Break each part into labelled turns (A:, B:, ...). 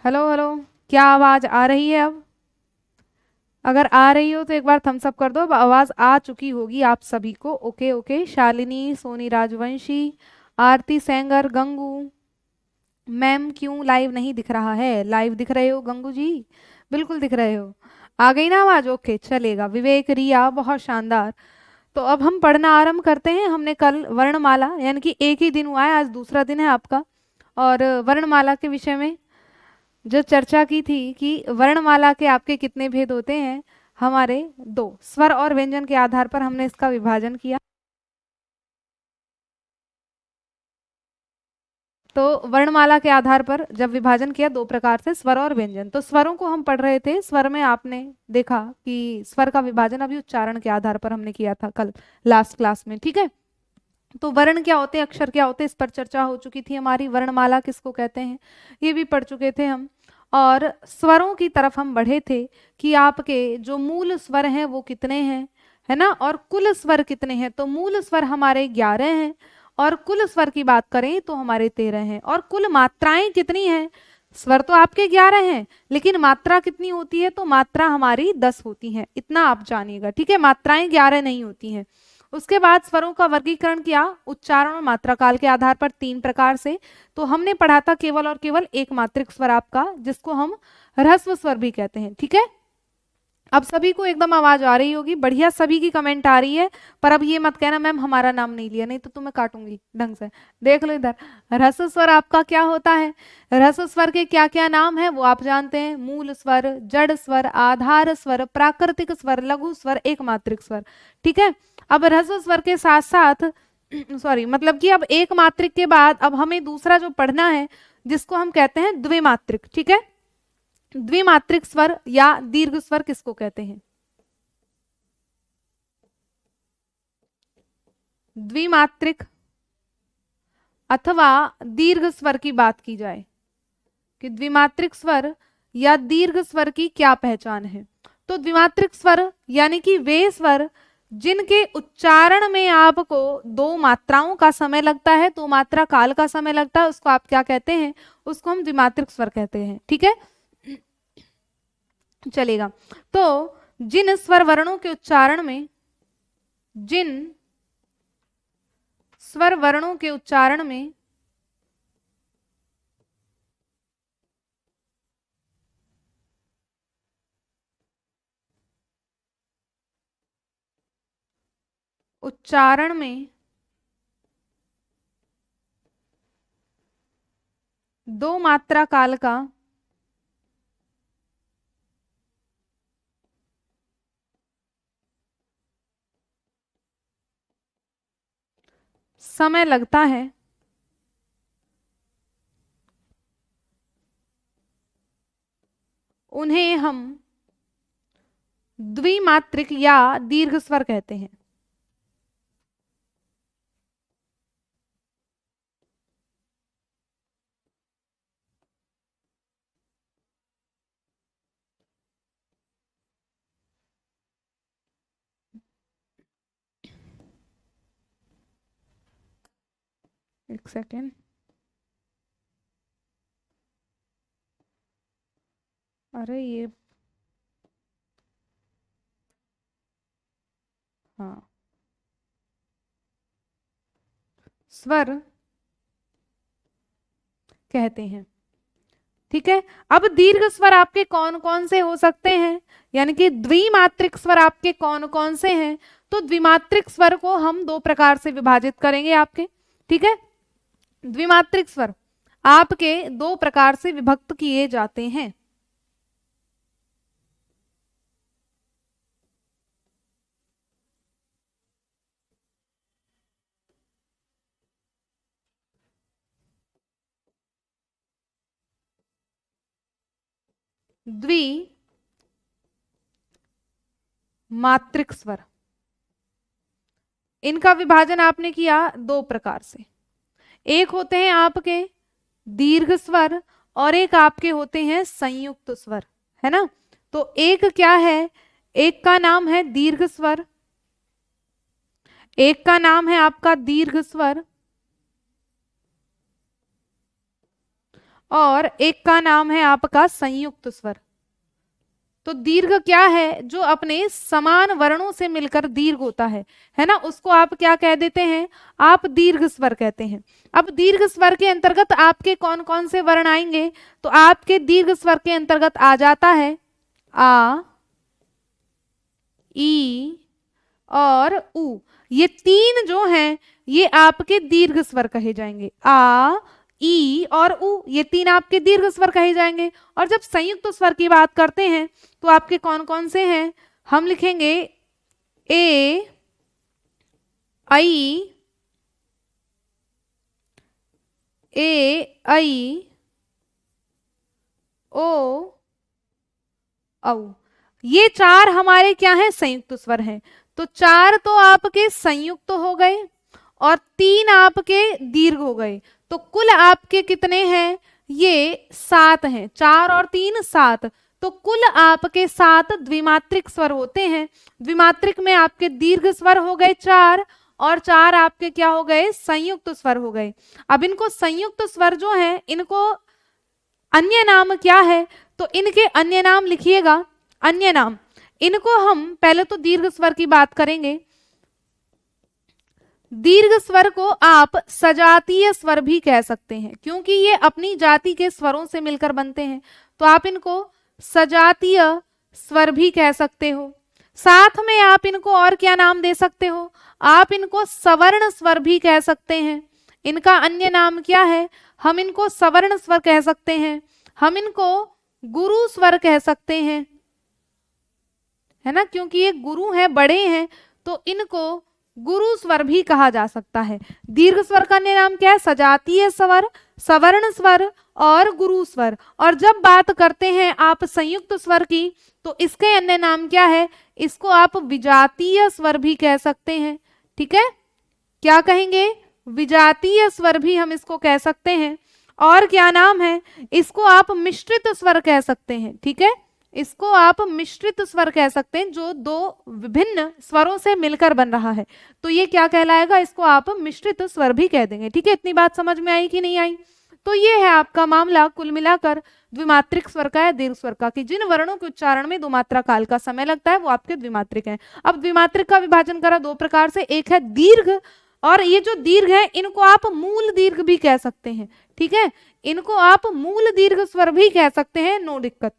A: Hello hello. क्या आवाज आ रही है अब? अगर आ रही हो तो एक बार थम्स अप कर दो। अब आवाज आ चुकी होगी आप सभी को। Okay okay. Shalini, Soni Rajvanshi, Aarti Sengar, Gangu. Ma'am क्यों लाइव नहीं दिख रहा है? लाइव दिख रहे हो गंगू जी? बिल्कुल दिख रहे हो। आ गई ना आवाज? ओके चलेगा। विवेक, रिया, बहुत शानदार। तो अब हम पढ़ना आरंभ करते हैं। हमने कल वर्णमाला यानी कि एक ही दिन हुआ है, आज दूसरा दिन है आपका। और वर्णमाला के विषय में जो चर्चा की थी कि वर्णमाला के आपके कितने भेद होते हैं। हमारे दो, स्वर और व्यंजन के आधार पर हमने इसका विभाजन किया। तो वर्णमाला के आधार पर जब विभाजन किया दो प्रकार से, स्वर और व्यंजन, तो स्वरों को हम पढ़ रहे थे। स्वर में आपने देखा कि स्वर का विभाजन अभी उच्चारण के आधार पर हमने किया था कल लास्ट क्लास में। ठीक है। तो वर्ण क्या होते हैं, अक्षर क्या होते हैं, इस पर चर्चा हो चुकी थी हमारी। वर्णमाला किसको कहते हैं ये भी पढ़ चुके थे हम। और स्वरों की तरफ हम बढ़े थे कि आपके जो मूल स्वर हैं वो कितने हैं, है ना, और कुल स्वर कितने हैं। तो मूल स्वर हमारे 11 हैं, और कुल स्वर की बात करें तो हमारे 13 हैं। और कुल मात्राएं कितनी हैं? स्वर तो आपके 11 हैं, लेकिन मात्रा कितनी होती है? तो मात्रा हमारी 10 होती है। इतना आप जानिएगा, ठीक है। मात्राएं 11 नहीं होती हैं। उसके बाद स्वरों का वर्गीकरण किया उच्चारण और मात्रा काल के आधार पर 3 प्रकार से। तो हमने पढ़ा था केवल और केवल एक मात्रिक स्वर आपका, जिसको हम ह्रस्व स्वर भी कहते हैं। ठीक है। अब सभी को एकदम आवाज आ रही होगी, बढ़िया, सभी की कमेंट आ रही है। पर अब ये मत कहना मैम हमारा नाम नहीं लिया, नहीं तो तुम्हें काटूंगी ढंग से। देख लो इधर, ह्रस्व स्वर आपका क्या होता है। ह्रस्व स्वर के क्या क्या नाम है वो आप जानते हैं। मूल स्वर, जड़ स्वर, आधार स्वर, प्राकृतिक स्वर, लघु स्वर, एक मात्रिक स्वर। ठीक है। अब ह्रस्व स्वर के साथ साथ सॉरी, मतलब कि अब एक मात्रिक के बाद अब हमें दूसरा जो पढ़ना है, जिसको हम कहते हैं द्विमात्रिक। ठीक है। द्विमात्रिक स्वर या दीर्घ स्वर किसको कहते हैं? द्विमात्रिक अथवा दीर्घ स्वर की बात की जाए कि द्विमात्रिक स्वर या दीर्घ स्वर की क्या पहचान है। तो द्विमात्रिक स्वर यानी कि वे स्वर जिनके उच्चारण में आपको दो मात्राओं का समय लगता है, दो मात्रा काल का समय लगता है, उसको आप क्या कहते हैं? उसको हम द्विमात्रिक स्वर कहते हैं। ठीक है, चलेगा। तो जिन स्वर वर्णों के उच्चारण में, जिन स्वर वर्णों के उच्चारण में उच्चारण में दो मात्रा काल का समय लगता है, उन्हें हम द्विमात्रिक या दीर्घ स्वर कहते हैं। एक सेकेंड। अरे ये, हाँ, स्वर कहते हैं। ठीक है। अब दीर्घ स्वर आपके कौन कौन से हो सकते हैं, यानी कि द्विमात्रिक स्वर आपके कौन कौन से हैं? तो द्विमात्रिक स्वर को हम दो प्रकार से विभाजित करेंगे आपके। ठीक है। द्विमात्रिक स्वर आपके दो प्रकार से विभक्त किए जाते हैं। द्विमात्रिक स्वर, इनका विभाजन आपने किया दो प्रकार से। एक होते हैं आपके दीर्घ स्वर, और एक आपके होते हैं संयुक्त स्वर, है ना। तो एक क्या है, एक का नाम है दीर्घ स्वर, एक का नाम है आपका दीर्घ स्वर, और एक का नाम है आपका संयुक्त स्वर। तो दीर्घ क्या है? जो अपने समान वर्णों से मिलकर दीर्घ होता है ना, उसको आप क्या कह देते हैं? आप दीर्घ स्वर कहते हैं। अब दीर्घ स्वर के अंतर्गत आपके कौन कौन से वर्ण आएंगे? तो आपके दीर्घ स्वर के अंतर्गत आ जाता है आ, ई और उ। ये तीन जो हैं ये आपके दीर्घ स्वर कहे जाएंगे। आ, ई और उ, ये तीन आपके दीर्घ स्वर कहे जाएंगे। और जब संयुक्त स्वर की बात करते हैं तो आपके कौन कौन से हैं? हम लिखेंगे ए, आई, ए, आई, ओ, औ। ये चार हमारे क्या हैं? संयुक्त स्वर हैं। तो चार तो आपके संयुक्त हो गए और तीन आपके दीर्घ हो गए। तो कुल आपके कितने हैं? ये 7 हैं। 4 और 3 7। तो कुल आपके 7 द्विमात्रिक स्वर होते हैं। द्विमात्रिक में आपके दीर्घ स्वर हो गए 4 और 4 आपके क्या हो गए? संयुक्त स्वर हो गए। अब इनको संयुक्त स्वर जो है इनको अन्य नाम क्या है? तो इनके अन्य नाम लिखिएगा। अन्य नाम इनको हम पहले तो दीर्घ स्वर की बात करेंगे। दीर्घ स्वर को आप सजातीय स्वर भी कह सकते हैं क्योंकि ये अपनी जाति के स्वरों से मिलकर बनते हैं। तो आप इनको सजातीय स्वर भी कह सकते हो। साथ में आप इनको और क्या नाम दे सकते हो? आप इनको सवर्ण स्वर भी कह सकते हैं। इनका अन्य नाम क्या है? हम इनको सवर्ण स्वर कह सकते हैं। हम इनको गुरु स्वर कह सकते हैं, है ना, क्योंकि ये गुरु हैं, बड़े हैं, तो इनको गुरु स्वर भी कहा जा सकता है। दीर्घ स्वर का अन्य नाम क्या है? सजातीय स्वर, सवर्ण स्वर और गुरु स्वर। और जब बात करते हैं आप संयुक्त स्वर की तो इसके अन्य नाम क्या है? इसको आप विजातीय स्वर भी कह सकते हैं। ठीक है, क्या कहेंगे? विजातीय स्वर भी हम इसको कह सकते हैं। और क्या नाम है? इसको आप मिश्रित स्वर कह सकते हैं। ठीक है, इसको आप मिश्रित स्वर कह सकते हैं, जो दो विभिन्न स्वरों से मिलकर बन रहा है। तो ये क्या कहलाएगा? इसको आप मिश्रित स्वर भी कह देंगे। ठीक है, इतनी बात समझ में आई कि नहीं आई? तो ये है आपका मामला कुल मिलाकर द्विमात्रिक स्वर का या दीर्घ स्वर का, कि जिन वर्णों के उच्चारण में 2 मात्रा काल का समय लगता है वो आपके द्विमात्रिक हैं। अब द्विमात्रिक का विभाजन करा 2 प्रकार से, एक है दीर्घ, और ये जो दीर्घ है इनको आप मूल दीर्घ भी कह सकते हैं। ठीक है, इनको आप मूल दीर्घ स्वर भी कह सकते हैं, नो दिक्कत,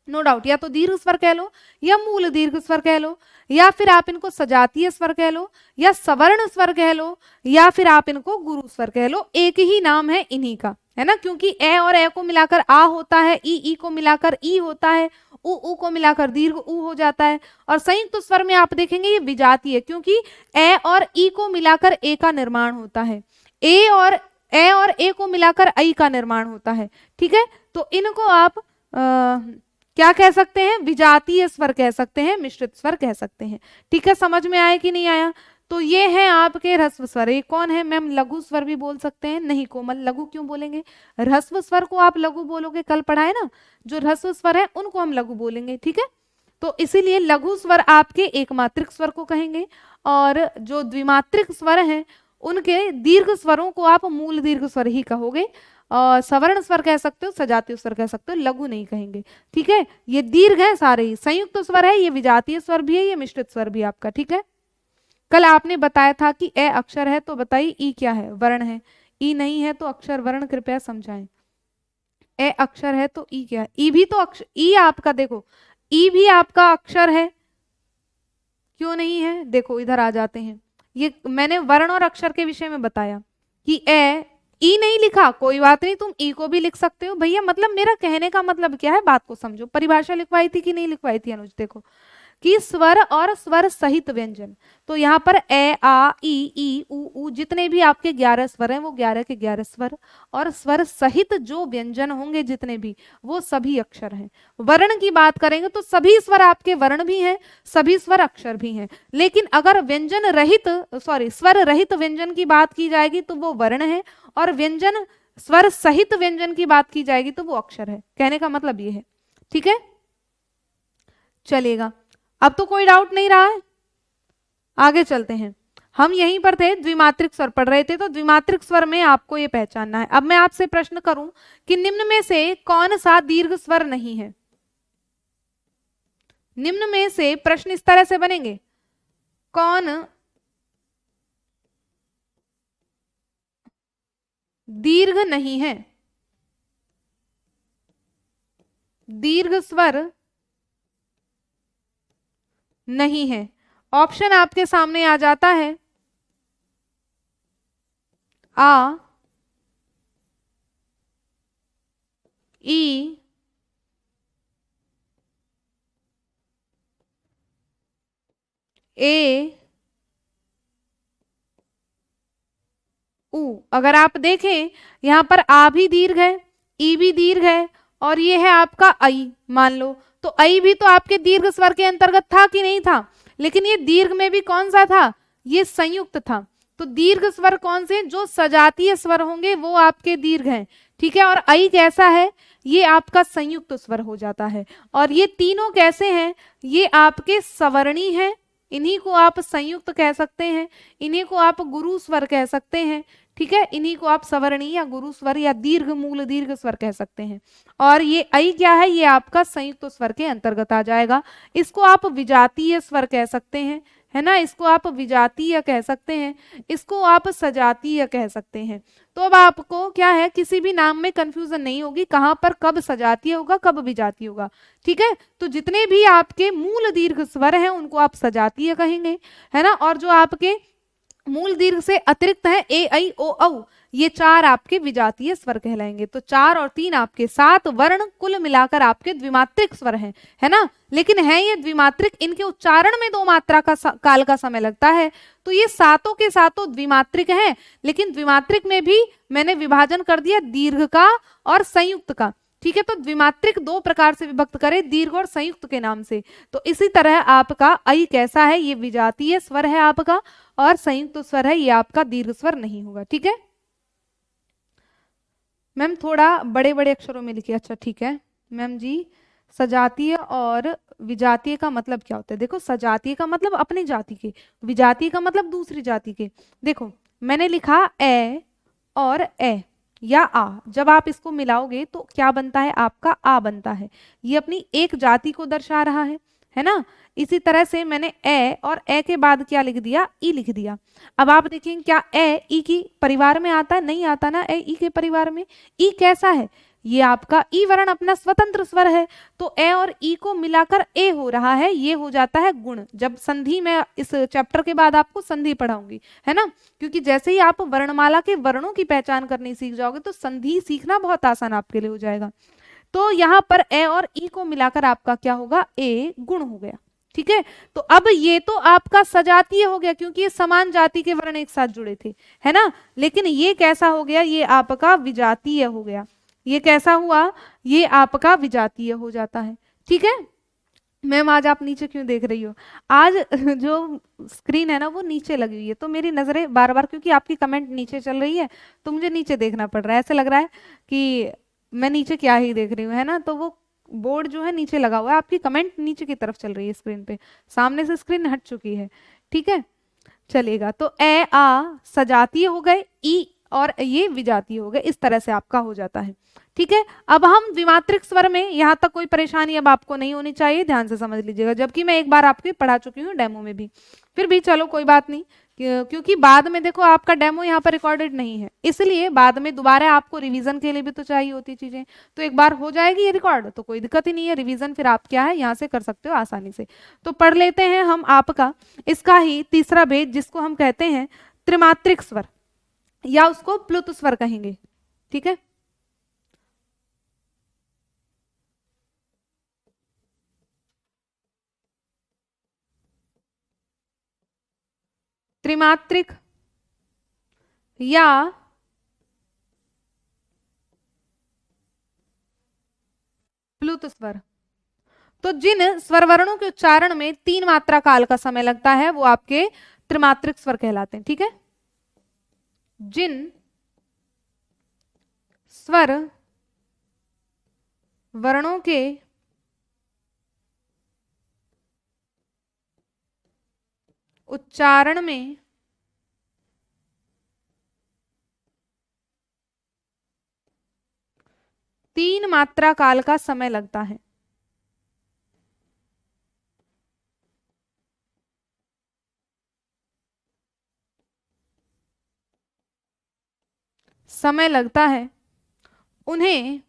A: नो डाउट। या तो दीर्घ स्वर कह लो या मूल दीर्घ स्वर कह लो, या फिर आप इनको सजातीय स्वर कह लो या सवर्ण स्वर कह लो, या फिर आप इनको गुरु स्वर कह लो। एक ही नाम है इन्हीं का, है ना, क्योंकि ए और ए को मिलाकर आ होता है, ई को मिलाकर ई होता है, उ को मिलाकर दीर्घ उ हो जाता है। और संयुक्त स्वर में आप देखेंगे ये विजातीय है क्योंकि ए और ई को मिलाकर ए का निर्माण होता है, ए और ए को मिलाकर आई का निर्माण होता है। ठीक है, तो इनको आप क्या कह सकते हैं? विजातीय स्वर कह सकते हैं, मिश्रित स्वर कह सकते हैं। ठीक है, समझ में आया कि नहीं आया? तो ये है आपके ह्रस्व स्वर। ये कौन है मैम? लघु स्वर भी बोल सकते हैं। नहीं कोमल, लघु क्यों बोलेंगे? ह्रस्व स्वर को आप लघु बोलोगे, कल पढ़ाए ना, जो ह्रस्व स्वर है उनको हम लघु बोलेंगे। ठीक है, तो इसीलिए लघु स्वर आपके एकमात्रिक स्वर को कहेंगे, और जो द्विमात्रिक स्वर हैं उनके दीर्घ स्वरों को आप मूल दीर्घ स्वर ही कहोगे, और सवर्ण स्वर कह सकते हो, सजातीय स्वर कह सकते हो, लघु नहीं कहेंगे। ठीक है, ये दीर्घ है सारे ही, संयुक्त स्वर है, ये विजातीय स्वर भी है, ये मिश्रित स्वर भी आपका। ठीक है, कल आपने बताया था कि ए अक्षर है, तो बताइए ई क्या है? वर्ण है। ई नहीं है तो अक्षर वर्ण कृपया समझाएं। ए अक्षर है तो ई क्या है? ई भी तो अक्षर, ई आपका देखो, ई भी आपका अक्षर है, क्यों नहीं है? देखो इधर आ जाते हैं, ये मैंने वर्ण और अक्षर के विषय में बताया कि ए, ई नहीं लिखा कोई बात नहीं, तुम ई को भी लिख सकते हो भैया। मतलब मेरा कहने का मतलब क्या है, बात को समझो। परिभाषा लिखवाई थी कि नहीं लिखवाई थी अनुज? देखो कि स्वर और स्वर सहित व्यंजन, तो यहाँ पर ए, आ, ई, उ जितने भी आपके 11 स्वर हैं वो 11 के 11 स्वर, और स्वर सहित जो व्यंजन होंगे जितने भी, वो सभी अक्षर हैं। वर्ण की बात करेंगे तो सभी स्वर आपके वर्ण भी हैं, सभी स्वर अक्षर भी हैं। लेकिन अगर व्यंजन रहित, सॉरी, स्वर रहित व्यंजन की बात की जाएगी तो वो वर्ण है, और व्यंजन स्वर सहित व्यंजन की बात की जाएगी तो वो अक्षर है। कहने का मतलब ये है। ठीक है, चलेगा, अब तो कोई डाउट नहीं रहा है, आगे चलते हैं। हम यहीं पर थे, द्विमात्रिक स्वर पढ़ रहे थे, तो द्विमात्रिक स्वर में आपको ये पहचानना है। अब मैं आपसे प्रश्न करूं कि निम्न में से कौन सा दीर्घ स्वर नहीं है? निम्न में से प्रश्न इस तरह से बनेंगे, कौन दीर्घ नहीं है? दीर्घ स्वर नहीं है। ऑप्शन आपके सामने आ जाता है, आ, ई, ए, उ। अगर आप देखें यहां पर आ भी दीर्घ है, ई भी दीर्घ है, और ये है आपका आई मान लो, तो आई भी तो आपके दीर्घ स्वर के अंतर्गत था कि नहीं था? लेकिन ये दीर्घ में भी कौन सा था? ये संयुक्त था। तो दीर्घ स्वर कौन से? जो सजातीय स्वर होंगे वो आपके दीर्घ हैं, ठीक है। और आई कैसा है? ये आपका संयुक्त स्वर हो जाता है। और ये तीनों कैसे हैं? ये आपके सवर्णी हैं, इन्हीं को आप संयुक्त कह सकते हैं, इन्हीं को आप गुरु स्वर कह सकते हैं, ठीक है। इन्हीं को आप सवर्णी या गुरु स्वर या दीर्घ मूल दीर्घ स्वर कह सकते हैं। और ये ऐ क्या है? ये आपका संयुक्त स्वर के अंतर्गत आ जाएगा। इसको आप विजातीय स्वर कह सकते हैं, है ना, इसको आप विजातीय कह सकते हैं, इसको आप सजातीय कह सकते हैं। तो अब आपको क्या है, किसी भी नाम में कंफ्यूजन नहीं होगी, कहां पर कब सजातीय होगा कब विजातीय होगा, ठीक है। तो जितने भी आपके मूल दीर्घ स्वर हैं उनको आप सजातीय कहेंगे, है ना। और जो आपके मूल दीर्घ से अतिरिक्त है ए ऐ ओ औ, ये चार आपके विजातीय स्वर कहलाएंगे। तो 4 और 3 आपके 7 वर्ण कुल मिलाकर आपके द्विमात्रिक स्वर हैं, है ना। लेकिन है ये द्विमात्रिक, इनके उच्चारण में 2 मात्रा का काल का समय लगता है। तो ये सातों के सातों द्विमात्रिक हैं, लेकिन द्विमात्रिक में भी मैंने विभाजन कर दिया दीर्घ का और संयुक्त का, ठीक है। तो द्विमात्रिक 2 प्रकार से विभक्त करें, दीर्घ और संयुक्त के नाम से। तो इसी तरह आपका ऐ कैसा है? ये विजातीय स्वर है आपका, और संयुक्त स्वर है, ये आपका दीर्घ स्वर नहीं होगा, ठीक है। मैम थोड़ा बड़े बड़े अक्षरों में लिखिए। अच्छा ठीक है मैम जी। सजातीय और विजातीय का मतलब क्या होता है? देखो, सजातीय का मतलब अपनी जाति के, विजातीय का मतलब दूसरी जाति के। देखो मैंने लिखा ए और ए या आ, जब आप इसको मिलाओगे तो क्या बनता है? आपका आ बनता है। ये अपनी एक जाति को दर्शा रहा है ना। इसी तरह से मैंने ए और ए के बाद क्या लिख दिया? ई लिख दिया। अब आप देखेंगे क्या ए ई की परिवार में आता है? नहीं आता ना ए ई के परिवार में। ई कैसा है? ये आपका ई वर्ण अपना स्वतंत्र स्वर है, तो ए और ई को मिलाकर ए हो रहा है, ये हो जाता है गुण। जब संधि में इस चैप्टर के बाद आपको संधि पढ़ाऊंगी, है ना, क्योंकि जैसे ही आप वर्णमाला के वर्णों की पहचान करनी सीख जाओगे तो संधि सीखना बहुत आसान आपके लिए हो जाएगा। तो यहाँ पर ए और ई को मिलाकर आपका क्या होगा? ए गुण हो गया, ठीक है। तो अब ये तो आपका सजातीय हो गया, क्योंकि ये समान जाति के वर्ण एक साथ जुड़े थे, है ना। लेकिन ये कैसा हो गया? ये आपका विजातीय हो गया। ये कैसा हुआ? ये आपका विजातीय हो जाता है, ठीक है। मैम आज आप नीचे क्यों देख रही हो? आज जो स्क्रीन है ना वो नीचे लगी हुई है, तो मेरी नजरें बार बार, क्योंकि आपकी कमेंट नीचे चल रही है तो मुझे नीचे देखना पड़ रहा है। ऐसे लग रहा है कि मैं नीचे क्या ही देख रही हूँ, है ना। तो वो बोर्ड जो है नीचे लगा हुआ है, आपकी कमेंट नीचे की तरफ चल रही है स्क्रीन पे, सामने से स्क्रीन हट चुकी है, ठीक है। चलेगा। तो ए आ सजातीय हो गए, ई और ये विजातीय हो गए, इस तरह से आपका हो जाता है, ठीक है। अब हम द्विमात्रिक स्वर में, यहां तक कोई परेशानी अब आपको नहीं होनी चाहिए, ध्यान से समझ लीजिएगा, जबकि मैं एक बार आपके पढ़ा चुकी हूँ डेमो में भी। फिर भी चलो कोई बात नहीं, क्योंकि बाद में देखो आपका डेमो यहाँ पर रिकॉर्डेड नहीं है, इसलिए बाद में दोबारा आपको रिवीजन के लिए भी तो चाहिए होती चीजें। तो एक बार हो जाएगी ये रिकॉर्ड तो कोई दिक्कत ही नहीं है, रिवीजन फिर आप क्या है यहाँ से कर सकते हो आसानी से। तो पढ़ लेते हैं हम आपका इसका ही तीसरा भेद, जिसको हम कहते हैं त्रिमात्रिक स्वर, या उसको प्लुत स्वर कहेंगे, ठीक है। त्रिमात्रिक या प्लुत स्वर, तो जिन स्वर वर्णों के उच्चारण में 3 मात्रा काल का समय लगता है वो आपके त्रिमात्रिक स्वर कहलाते हैं, ठीक है। जिन स्वर वर्णों के उच्चारण में 3 मात्रा काल का समय लगता है। समय लगता है उन्हें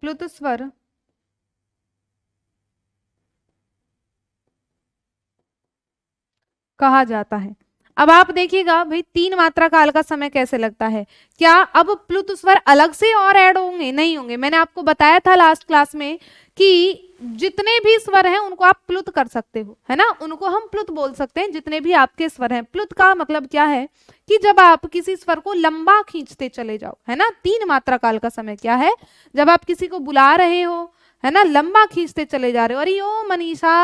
A: प्लुत स्वर कहा जाता है। अब आप देखिएगा भाई 3 मात्रा काल का समय कैसे लगता है। क्या अब प्लुत स्वर अलग से और ऐड होंगे? नहीं होंगे। मैंने आपको बताया था लास्ट क्लास में कि जितने भी स्वर हैं उनको आप प्लुत कर सकते हो, है ना, उनको हम प्लुत बोल सकते हैं, जितने भी आपके स्वर हैं। प्लुत का मतलब क्या है कि जब आप किसी स्वर को लंबा खींचते चले जाओ, है ना। 3 मात्रा काल का समय क्या है? जब आप किसी को बुला रहे हो, है ना, लंबा खींचते चले जा रहे हो। अरे ओ मनीषा,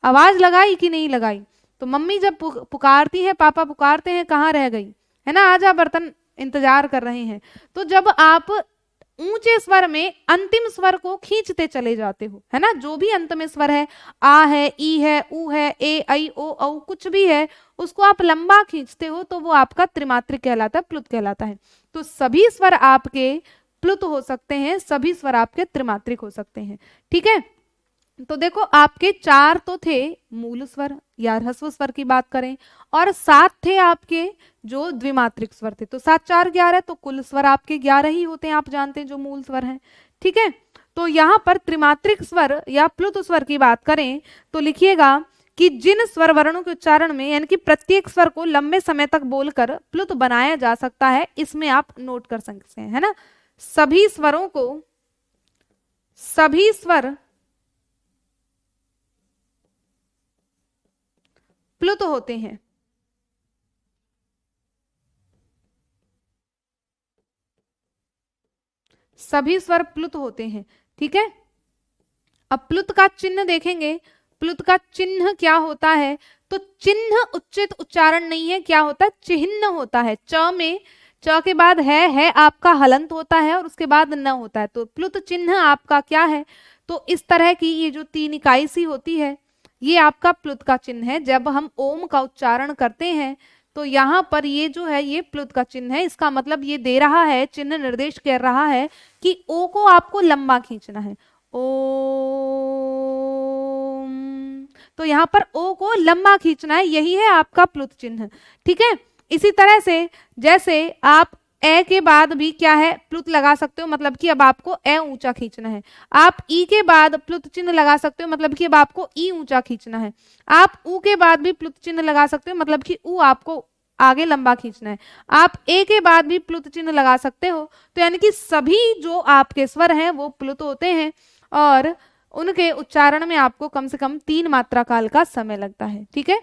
A: आवाज लगाई कि नहीं लगाई? तो मम्मी जब पुकारती है, पापा पुकारते हैं, कहाँ रह गई, है ना, आजा बर्तन इंतजार कर रहे हैं। तो जब आप ऊंचे स्वर में अंतिम स्वर को खींचते चले जाते हो, है ना, जो भी अंत में स्वर है, आ है, ई है, ऊ है, ए, ऐ, ओ, औ, कुछ भी है, उसको आप लंबा खींचते हो तो वो आपका त्रिमात्रिक कहलाता है, प्लुत कहलाता है। तो सभी स्वर आपके प्लुत हो सकते हैं, सभी स्वर आपके त्रिमात्रिक हो सकते हैं। ठीक है, तो देखो आपके 4 तो थे मूल स्वर या ह्रस्व स्वर की बात करें, और 7 थे आपके जो द्विमात्रिक स्वर थे। तो 7 4 11, तो कुल स्वर आपके 11 ही होते हैं, आप जानते हैं, जो मूल स्वर हैं। ठीक है, तो यहाँ पर त्रिमात्रिक स्वर या प्लुत स्वर की बात करें तो लिखिएगा कि जिन स्वर वर्णों के उच्चारण में यानी कि प्रत्येक स्वर को लंबे समय तक बोलकर प्लुत बनाया जा सकता है, इसमें आप नोट कर सकते हैं, है ना। सभी स्वरों को, सभी स्वर प्लुत होते हैं। सभी स्वर प्लुत होते हैं। ठीक है, अब प्लुत का चिन्ह देखेंगे। प्लुत का चिन्ह क्या होता है? तो चिन्ह उच्चित उच्चारण नहीं है, क्या होता है? चिन्ह होता है। च में, च के बाद है आपका हलंत होता है और उसके बाद न होता है। तो प्लुत चिन्ह आपका क्या है? तो इस तरह की ये जो 3 इकाई सी होती है, ये आपका प्लुत का चिन्ह है। जब हम ओम का उच्चारण करते हैं तो यहाँ पर ये जो है ये प्लुत का चिन्ह है। इसका मतलब ये दे रहा है, चिन्ह निर्देश कर रहा है कि ओ को आपको लंबा खींचना है। ओम, तो यहाँ पर ओ को लंबा खींचना है, यही है आपका प्लुत चिन्ह। ठीक है, इसी तरह से जैसे आप ए के बाद भी क्या है, प्लुत लगा सकते हो, मतलब कि अब आपको ए ऊंचा खींचना है। आप ई के बाद प्लुत चिन्ह लगा सकते हो, मतलब कि अब आपको ई ऊंचा खींचना है। आप ऊ के बाद भी प्लुत चिन्ह लगा सकते हो, मतलब कि ऊ आपको आगे लंबा खींचना है। आप ए के बाद भी प्लुत चिन्ह लगा सकते हो। तो यानी कि सभी जो आपके स्वर हैं वो प्लुत होते हैं और उनके उच्चारण में आपको कम से कम 3 मात्रा काल का समय लगता है। ठीक है,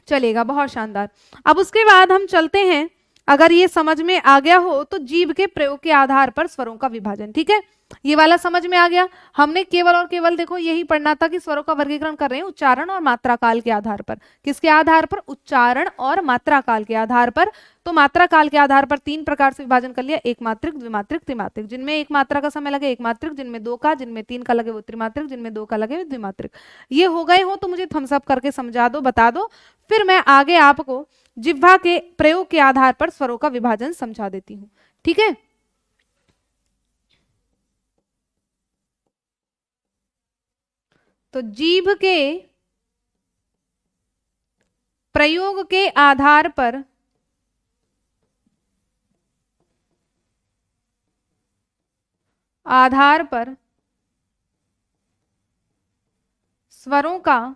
A: चलेगा, बहुत शानदार। अब उसके बाद हम चलते हैं, अगर ये समझ में आ गया हो तो जीभ के प्रयोग के आधार पर स्वरों का विभाजन। ठीक है, ये वाला समझ में आ गया। हमने केवल और केवल देखो यही पढ़ना था कि स्वरों का वर्गीकरण कर रहे हैं उच्चारण और मात्रा काल के आधार पर। किसके आधार पर? उच्चारण और मात्रा काल के आधार पर। तो मात्रा काल के आधार पर 3 प्रकार से विभाजन कर लिया, एक मात्रिक, द्विमात्रिक, त्रिमात्रिक। जिनमें 1 मात्रा का समय लगे एक मात्रिक, जिनमें 2 का, जिनमें 3 का लगे वो त्रिमात्रिक, जिनमें 2 का लगे वो द्विमात्रिक। ये हो गए हो तो मुझे थम्स अप करके समझा दो, बता दो, फिर मैं आगे आपको जिह्वा के प्रयोग के आधार पर स्वरों का विभाजन समझा देती हूँ। ठीक है, तो जीभ के प्रयोग के आधार पर स्वरों का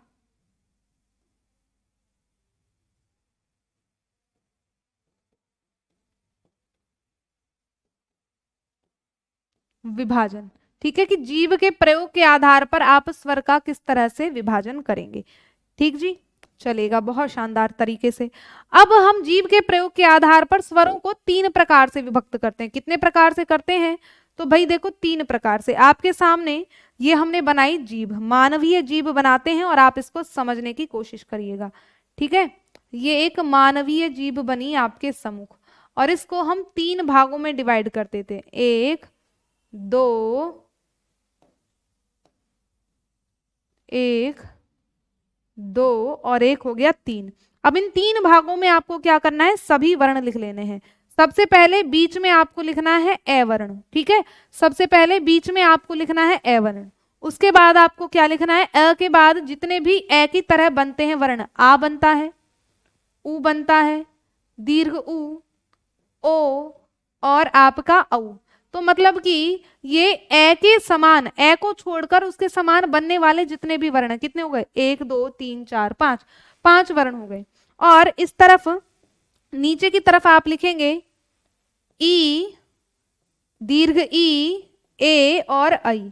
A: विभाजन। ठीक है, कि जीभ के प्रयोग के आधार पर आप स्वर का किस तरह से विभाजन करेंगे। ठीक जी, चलेगा, बहुत शानदार तरीके से। अब हम जीभ के प्रयोग के आधार पर स्वरों को 3 प्रकार से विभक्त करते हैं। कितने प्रकार से करते हैं? तो भाई देखो 3 प्रकार से आपके सामने ये हमने बनाई जीभ, मानवीय जीभ बनाते हैं और आप इसको समझने की कोशिश करिएगा। ठीक है, ये एक मानवीय जीव बनी आपके सम्मुख, और इसको हम 3 भागों में डिवाइड करते थे, 1 2 1 2 और 1 हो गया 3। अब इन 3 भागों में आपको क्या करना है, सभी वर्ण लिख लेने हैं। सबसे पहले बीच में आपको लिखना है ए वर्ण, ठीक है। सबसे पहले बीच में आपको लिखना है ए वर्ण। उसके बाद आपको क्या लिखना है, अ के बाद जितने भी ए की तरह बनते हैं वर्ण, आ बनता है, उ बनता है, दीर्घ उ, ओ और आपका औ। तो मतलब कि ये ए के समान, ए को छोड़कर उसके समान बनने वाले जितने भी वर्ण कितने हो गए, 1 2 3 4 5, 5 वर्ण हो गए। और इस तरफ नीचे की तरफ आप लिखेंगे ई, दीर्घ ई, ए और आई,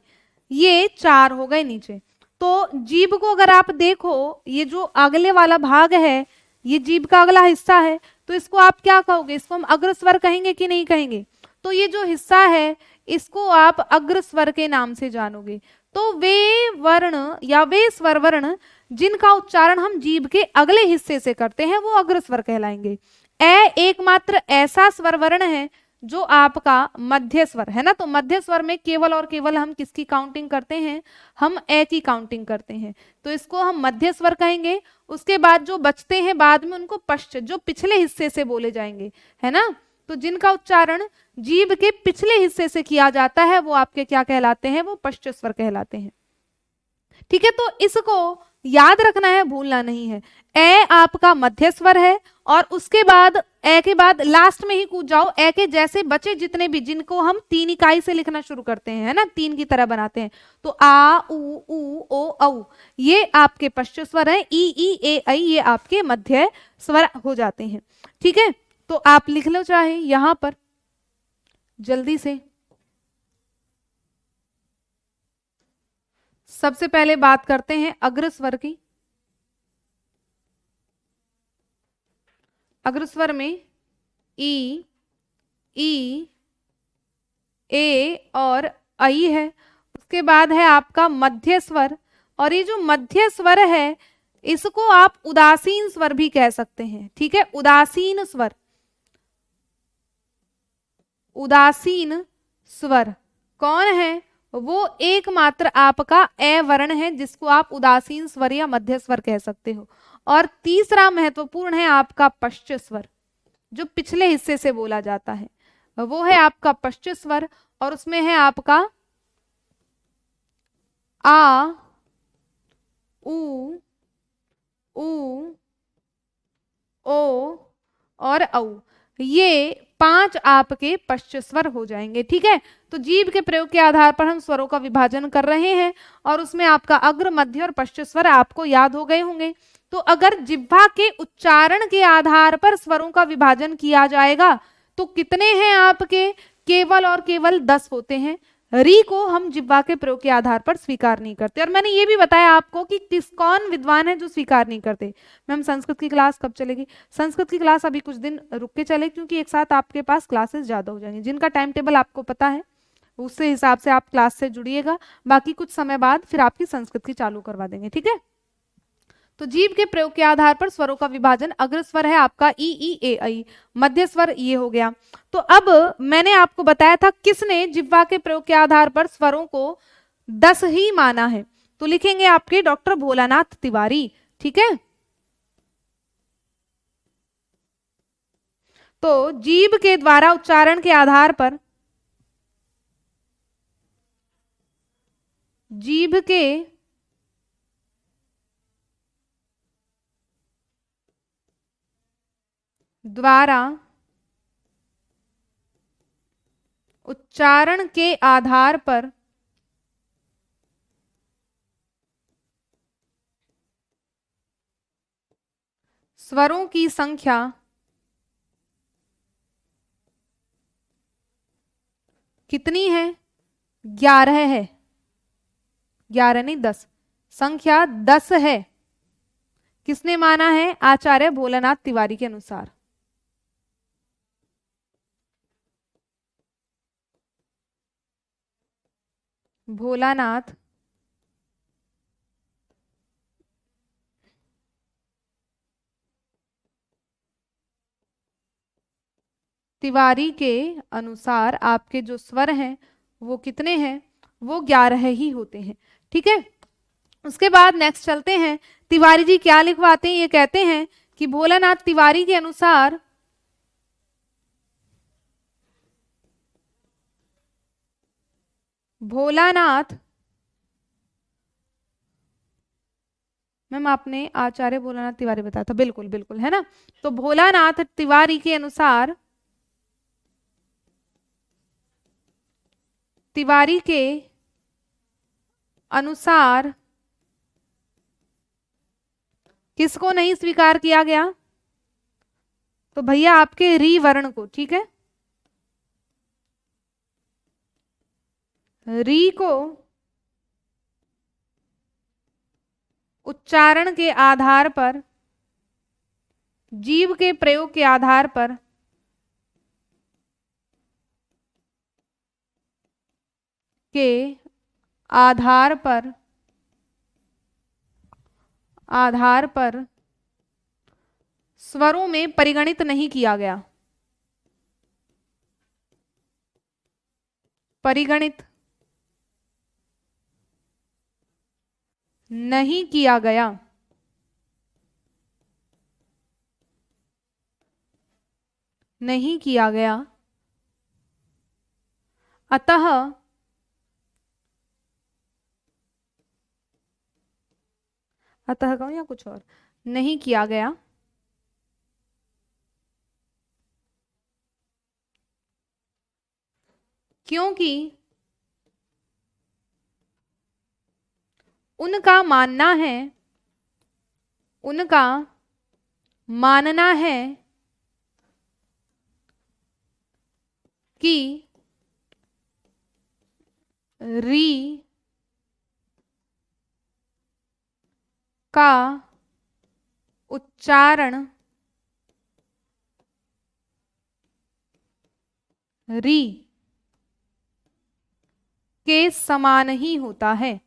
A: ये 4 हो गए नीचे। तो जीभ को अगर आप देखो, ये जो अगले वाला भाग है, ये जीभ का अगला हिस्सा है, तो इसको आप क्या कहोगे, इसको हम अग्रस्वर कहेंगे कि नहीं कहेंगे। तो ये जो हिस्सा है इसको आप अग्रस्वर के नाम से जानोगे। तो वे वर्ण या वे स्वर वर्ण जिनका उच्चारण हम जीभ के अगले हिस्से से करते हैं वो अग्रस्वर कहलाएंगे। ए एकमात्र ऐसा स्वर वर्ण है जो आपका मध्य स्वर है ना। तो मध्य स्वर में केवल और केवल हम किसकी काउंटिंग करते हैं, हम ए की काउंटिंग करते हैं, तो इसको हम मध्य स्वर कहेंगे। उसके बाद जो बचते हैं बाद में उनको पश्च, जो पिछले हिस्से से बोले जाएंगे, है ना। तो जिनका उच्चारण जीभ के पिछले हिस्से से किया जाता है वो आपके क्या कहलाते हैं, वो पश्च स्वर कहलाते हैं, ठीक है। तो इसको याद रखना है, भूलना नहीं है। ए आपका मध्य स्वर है, और उसके बाद ए के बाद लास्ट में ही कूद जाओ, ए के जैसे बचे जितने भी, जिनको हम 3 इकाई से लिखना शुरू करते हैं, है ना, 3 की तरह बनाते हैं, तो आ उ ओ औ, ये आपके पश्च स्वर है। ई ए ऐ ये आपके मध्य स्वर हो जाते हैं, ठीक है। तो आप लिख लो चाहे यहां पर जल्दी से। सबसे पहले बात करते हैं अग्रस्वर की। अग्रस्वर में ई, ई, ए और आई है। उसके बाद है आपका मध्य स्वर, और ये जो मध्य स्वर है इसको आप उदासीन स्वर भी कह सकते हैं, ठीक है। उदासीन स्वर, उदासीन स्वर कौन है, वो एकमात्र आपका ए वर्ण है जिसको आप उदासीन स्वर या मध्य स्वर कह सकते हो। और तीसरा महत्वपूर्ण है आपका पश्च स्वर, जो पिछले हिस्से से बोला जाता है, वो है आपका पश्च स्वर, और उसमें है आपका आ, उ, ओ और औ, ये 5 आपके पश्च स्वर हो जाएंगे, ठीक है। तो जीभ के प्रयोग के आधार पर हम स्वरों का विभाजन कर रहे हैं, और उसमें आपका अग्र, मध्य और पश्च स्वर आपको याद हो गए होंगे। तो अगर जिह्वा के उच्चारण के आधार पर स्वरों का विभाजन किया जाएगा तो कितने हैं आपके, केवल और केवल 10 होते हैं। री को हम जिह्वा के प्रयोग के आधार पर स्वीकार नहीं करते, और मैंने ये भी बताया आपको कि कौन विद्वान है जो स्वीकार नहीं करते। मैम संस्कृत की क्लास कब चलेगी, संस्कृत की क्लास अभी कुछ दिन रुक के चले, क्योंकि एक साथ आपके पास क्लासेस ज्यादा हो जाएंगी। जिनका टाइम टेबल आपको पता है उससे हिसाब से आप क्लास से जुड़िएगा, बाकी कुछ समय बाद फिर आपकी संस्कृत की चालू करवा देंगे, ठीक है। तो जीभ के प्रयोग के आधार पर स्वरों का विभाजन, अग्र स्वर है आपका ई ए ऐ, मध्य स्वर ये हो गया। तो अब मैंने आपको बताया था किसने जिह्वा के प्रयोग के आधार पर स्वरों को 10 ही माना है, तो लिखेंगे आपके डॉक्टर भोलानाथ तिवारी, ठीक है। तो जीभ के द्वारा उच्चारण के आधार पर, जीभ के द्वारा उच्चारण के आधार पर स्वरों की संख्या कितनी है, 11 है, 11 नहीं 10, संख्या 10 है। किसने माना है, आचार्य भोलानाथ तिवारी के अनुसार। भोलानाथ तिवारी के अनुसार आपके जो स्वर हैं वो कितने हैं, वो 11 ही होते हैं। ठीक है, उसके बाद नेक्स्ट चलते हैं। तिवारी जी क्या लिखवाते हैं, ये कहते हैं कि भोलानाथ तिवारी के अनुसार भोलानाथ, मैम आपने आचार्य भोलानाथ तिवारी बताया था, बिल्कुल बिल्कुल, है ना। तो भोलानाथ तिवारी के अनुसार, तिवारी के अनुसार किसको नहीं स्वीकार किया गया, तो भैया आपके री वर्ण को। ठीक है, री को उच्चारण के आधार पर, जीव के प्रयोग के आधार पर के आधार पर स्वरों में परिगणित नहीं किया गया, परिगणित नहीं किया गया। नहीं किया गया, अतः कहूं या कुछ और, नहीं किया गया क्योंकि उनका मानना है, उनका मानना है कि री का उच्चारण री के समान ही होता है,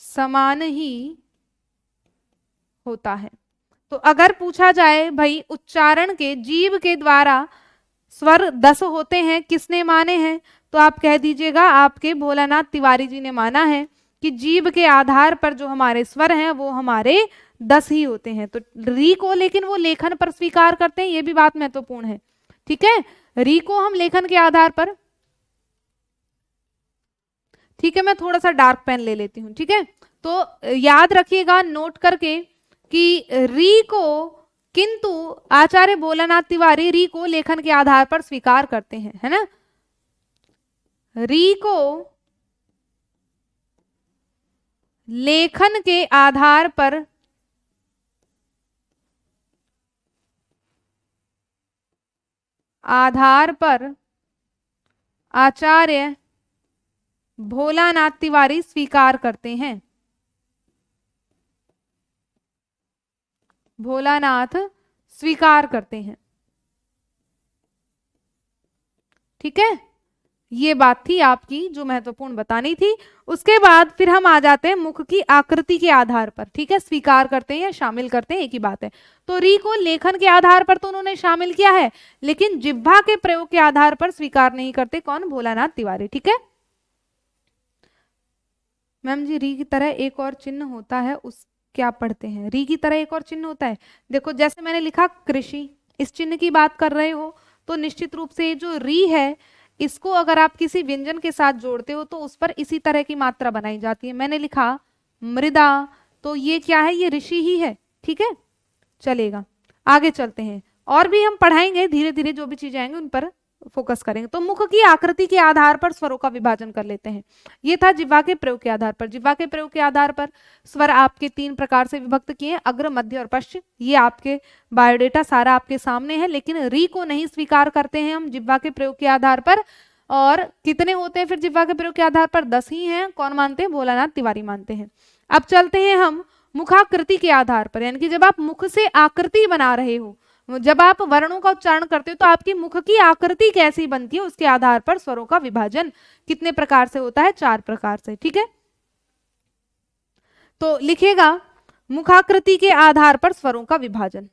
A: समान ही होता है। तो अगर पूछा जाए भाई उच्चारण के, जीव के द्वारा स्वर 10 होते हैं, किसने माने हैं, तो आप कह दीजिएगा आपके भोलानाथ तिवारी जी ने माना है कि जीव के आधार पर जो हमारे स्वर हैं वो हमारे 10 ही होते हैं। तो री को लेकिन वो लेखन पर स्वीकार करते हैं, ये भी बात महत्वपूर्ण है। ठीक है, री को हम लेखन के आधार पर, ठीक है, मैं थोड़ा सा डार्क पेन ले लेती हूँ। ठीक है, तो याद रखिएगा नोट करके कि री को, किंतु आचार्य भोलानाथ तिवारी री को लेखन के आधार पर स्वीकार करते हैं, है ना। री को लेखन के आधार पर आचार्य भोलानाथ तिवारी स्वीकार करते हैं, भोलानाथ स्वीकार करते हैं। ठीक है, ये बात थी आपकी जो महत्वपूर्ण बतानी थी। उसके बाद फिर हम आ जाते हैं मुख की आकृति के आधार पर। ठीक है, स्वीकार करते हैं या शामिल करते हैं, एक ही बात है। तो री को लेखन के आधार पर तो उन्होंने शामिल किया है, लेकिन जिह्वा के प्रयोग के आधार पर स्वीकार नहीं करते। कौन? भोलानाथ तिवारी। ठीक है मैम जी, री की तरह एक और चिन्ह होता है, उस क्या पढ़ते हैं? री की तरह एक और चिन्ह होता है, देखो जैसे मैंने लिखा कृषि, इस चिन्ह की बात कर रहे हो, तो निश्चित रूप से जो री है इसको अगर आप किसी व्यंजन के साथ जोड़ते हो तो उस पर इसी तरह की मात्रा बनाई जाती है। मैंने लिखा मृदा, तो ये क्या है? ये ऋषि ही है। ठीक है, चलेगा, आगे चलते हैं। और भी हम पढ़ाएंगे धीरे धीरे, जो भी चीजें आएंगे उन पर फोकस करेंगे। तो मुख की आकृति के आधार पर स्वरों का विभाजन कर लेते हैं। ये था जिह्वा के प्रयोग के आधार पर। जिह्वा के प्रयोग के आधार पर स्वर आपके 3 प्रकार से विभक्त किए हैं, अग्र, मध्य और पश्च। ये आपके बायोडेटा सारा आपके सामने है, लेकिन री को नहीं स्वीकार करते हैं हम जिह्वा के प्रयोग के आधार पर। और कितने होते हैं फिर जिह्वा के प्रयोग के आधार पर? 10 ही हैं। कौन मानते हैं? भोलानाथ तिवारी मानते हैं। अब चलते हैं हम मुखाकृति के आधार पर, यानी कि जब आप मुख से आकृति बना रहे हो, जब आप वर्णों का उच्चारण करते हो तो आपकी मुख की आकृति कैसी बनती है, उसके आधार पर स्वरों का विभाजन कितने प्रकार से होता है? 4 प्रकार से। ठीक है, तो लिखेगा मुखाकृति के आधार पर स्वरों का विभाजन।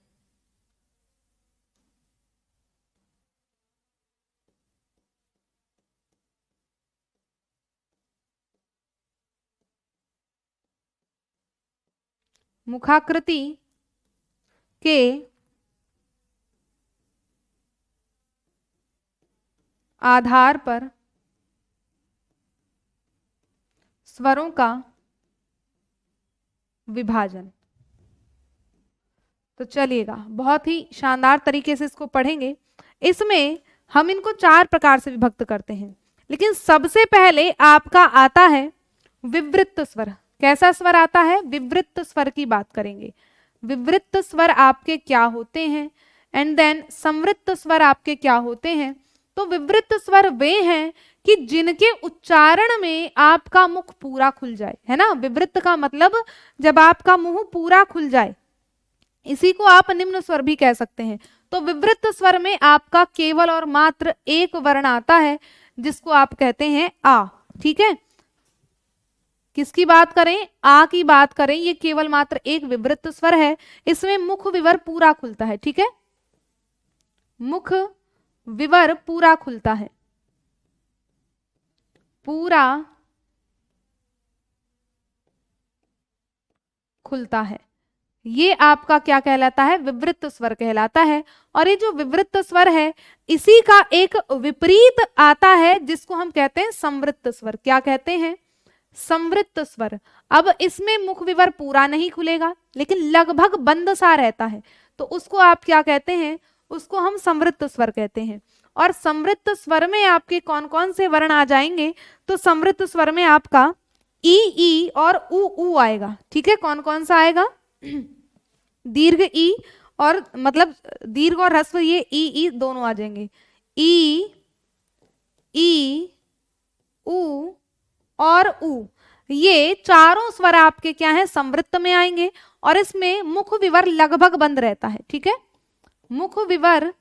A: मुखाकृति के आधार पर स्वरों का विभाजन। तो चलिएगा, बहुत ही शानदार तरीके से इसको पढ़ेंगे। इसमें हम इनको 4 प्रकार से विभक्त करते हैं, लेकिन सबसे पहले आपका आता है विवृत्त स्वर। कैसा स्वर आता है? विवृत्त स्वर की बात करेंगे। विवृत्त स्वर आपके क्या होते हैं, एंड देन संवृत्त स्वर आपके क्या होते हैं। तो विवृत्त स्वर वे हैं कि जिनके उच्चारण में आपका मुख पूरा खुल जाए, है ना। विवृत्त का मतलब जब आपका मुंह पूरा खुल जाए, इसी को आप निम्न स्वर भी कह सकते हैं। तो विवृत्त स्वर में आपका केवल और मात्र एक वर्ण आता है, जिसको आप कहते हैं आ। ठीक है, किसकी बात करें? आ की बात करें। ये केवल मात्र एक विवृत्त स्वर है, इसमें मुख विवर पूरा खुलता है। ठीक है, मुख विवर पूरा खुलता है, पूरा खुलता है। ये आपका क्या कहलाता है? विवृत्त स्वर कहलाता है। और ये जो विवृत्त स्वर है, इसी का एक विपरीत आता है, जिसको हम कहते हैं संवृत्त स्वर। क्या कहते हैं? संवृत्त स्वर। अब इसमें मुख विवर पूरा नहीं खुलेगा, लेकिन लगभग बंद सा रहता है, तो उसको आप क्या कहते हैं? उसको हम संवृत्त स्वर कहते हैं। और संवृत्त स्वर में आपके कौन कौन से वर्ण आ जाएंगे? तो संवृत्त स्वर में आपका ई और उ आएगा। ठीक है, कौन कौन सा आएगा? दीर्घ ई, और मतलब दीर्घ और ह्रस्व, ये ई दोनों आ जाएंगे। ई उ और उ, ये चारों स्वर आपके क्या है? संवृत्त में आएंगे। और इसमें मुख विवर लगभग बंद रहता है। ठीक है, मुख विवर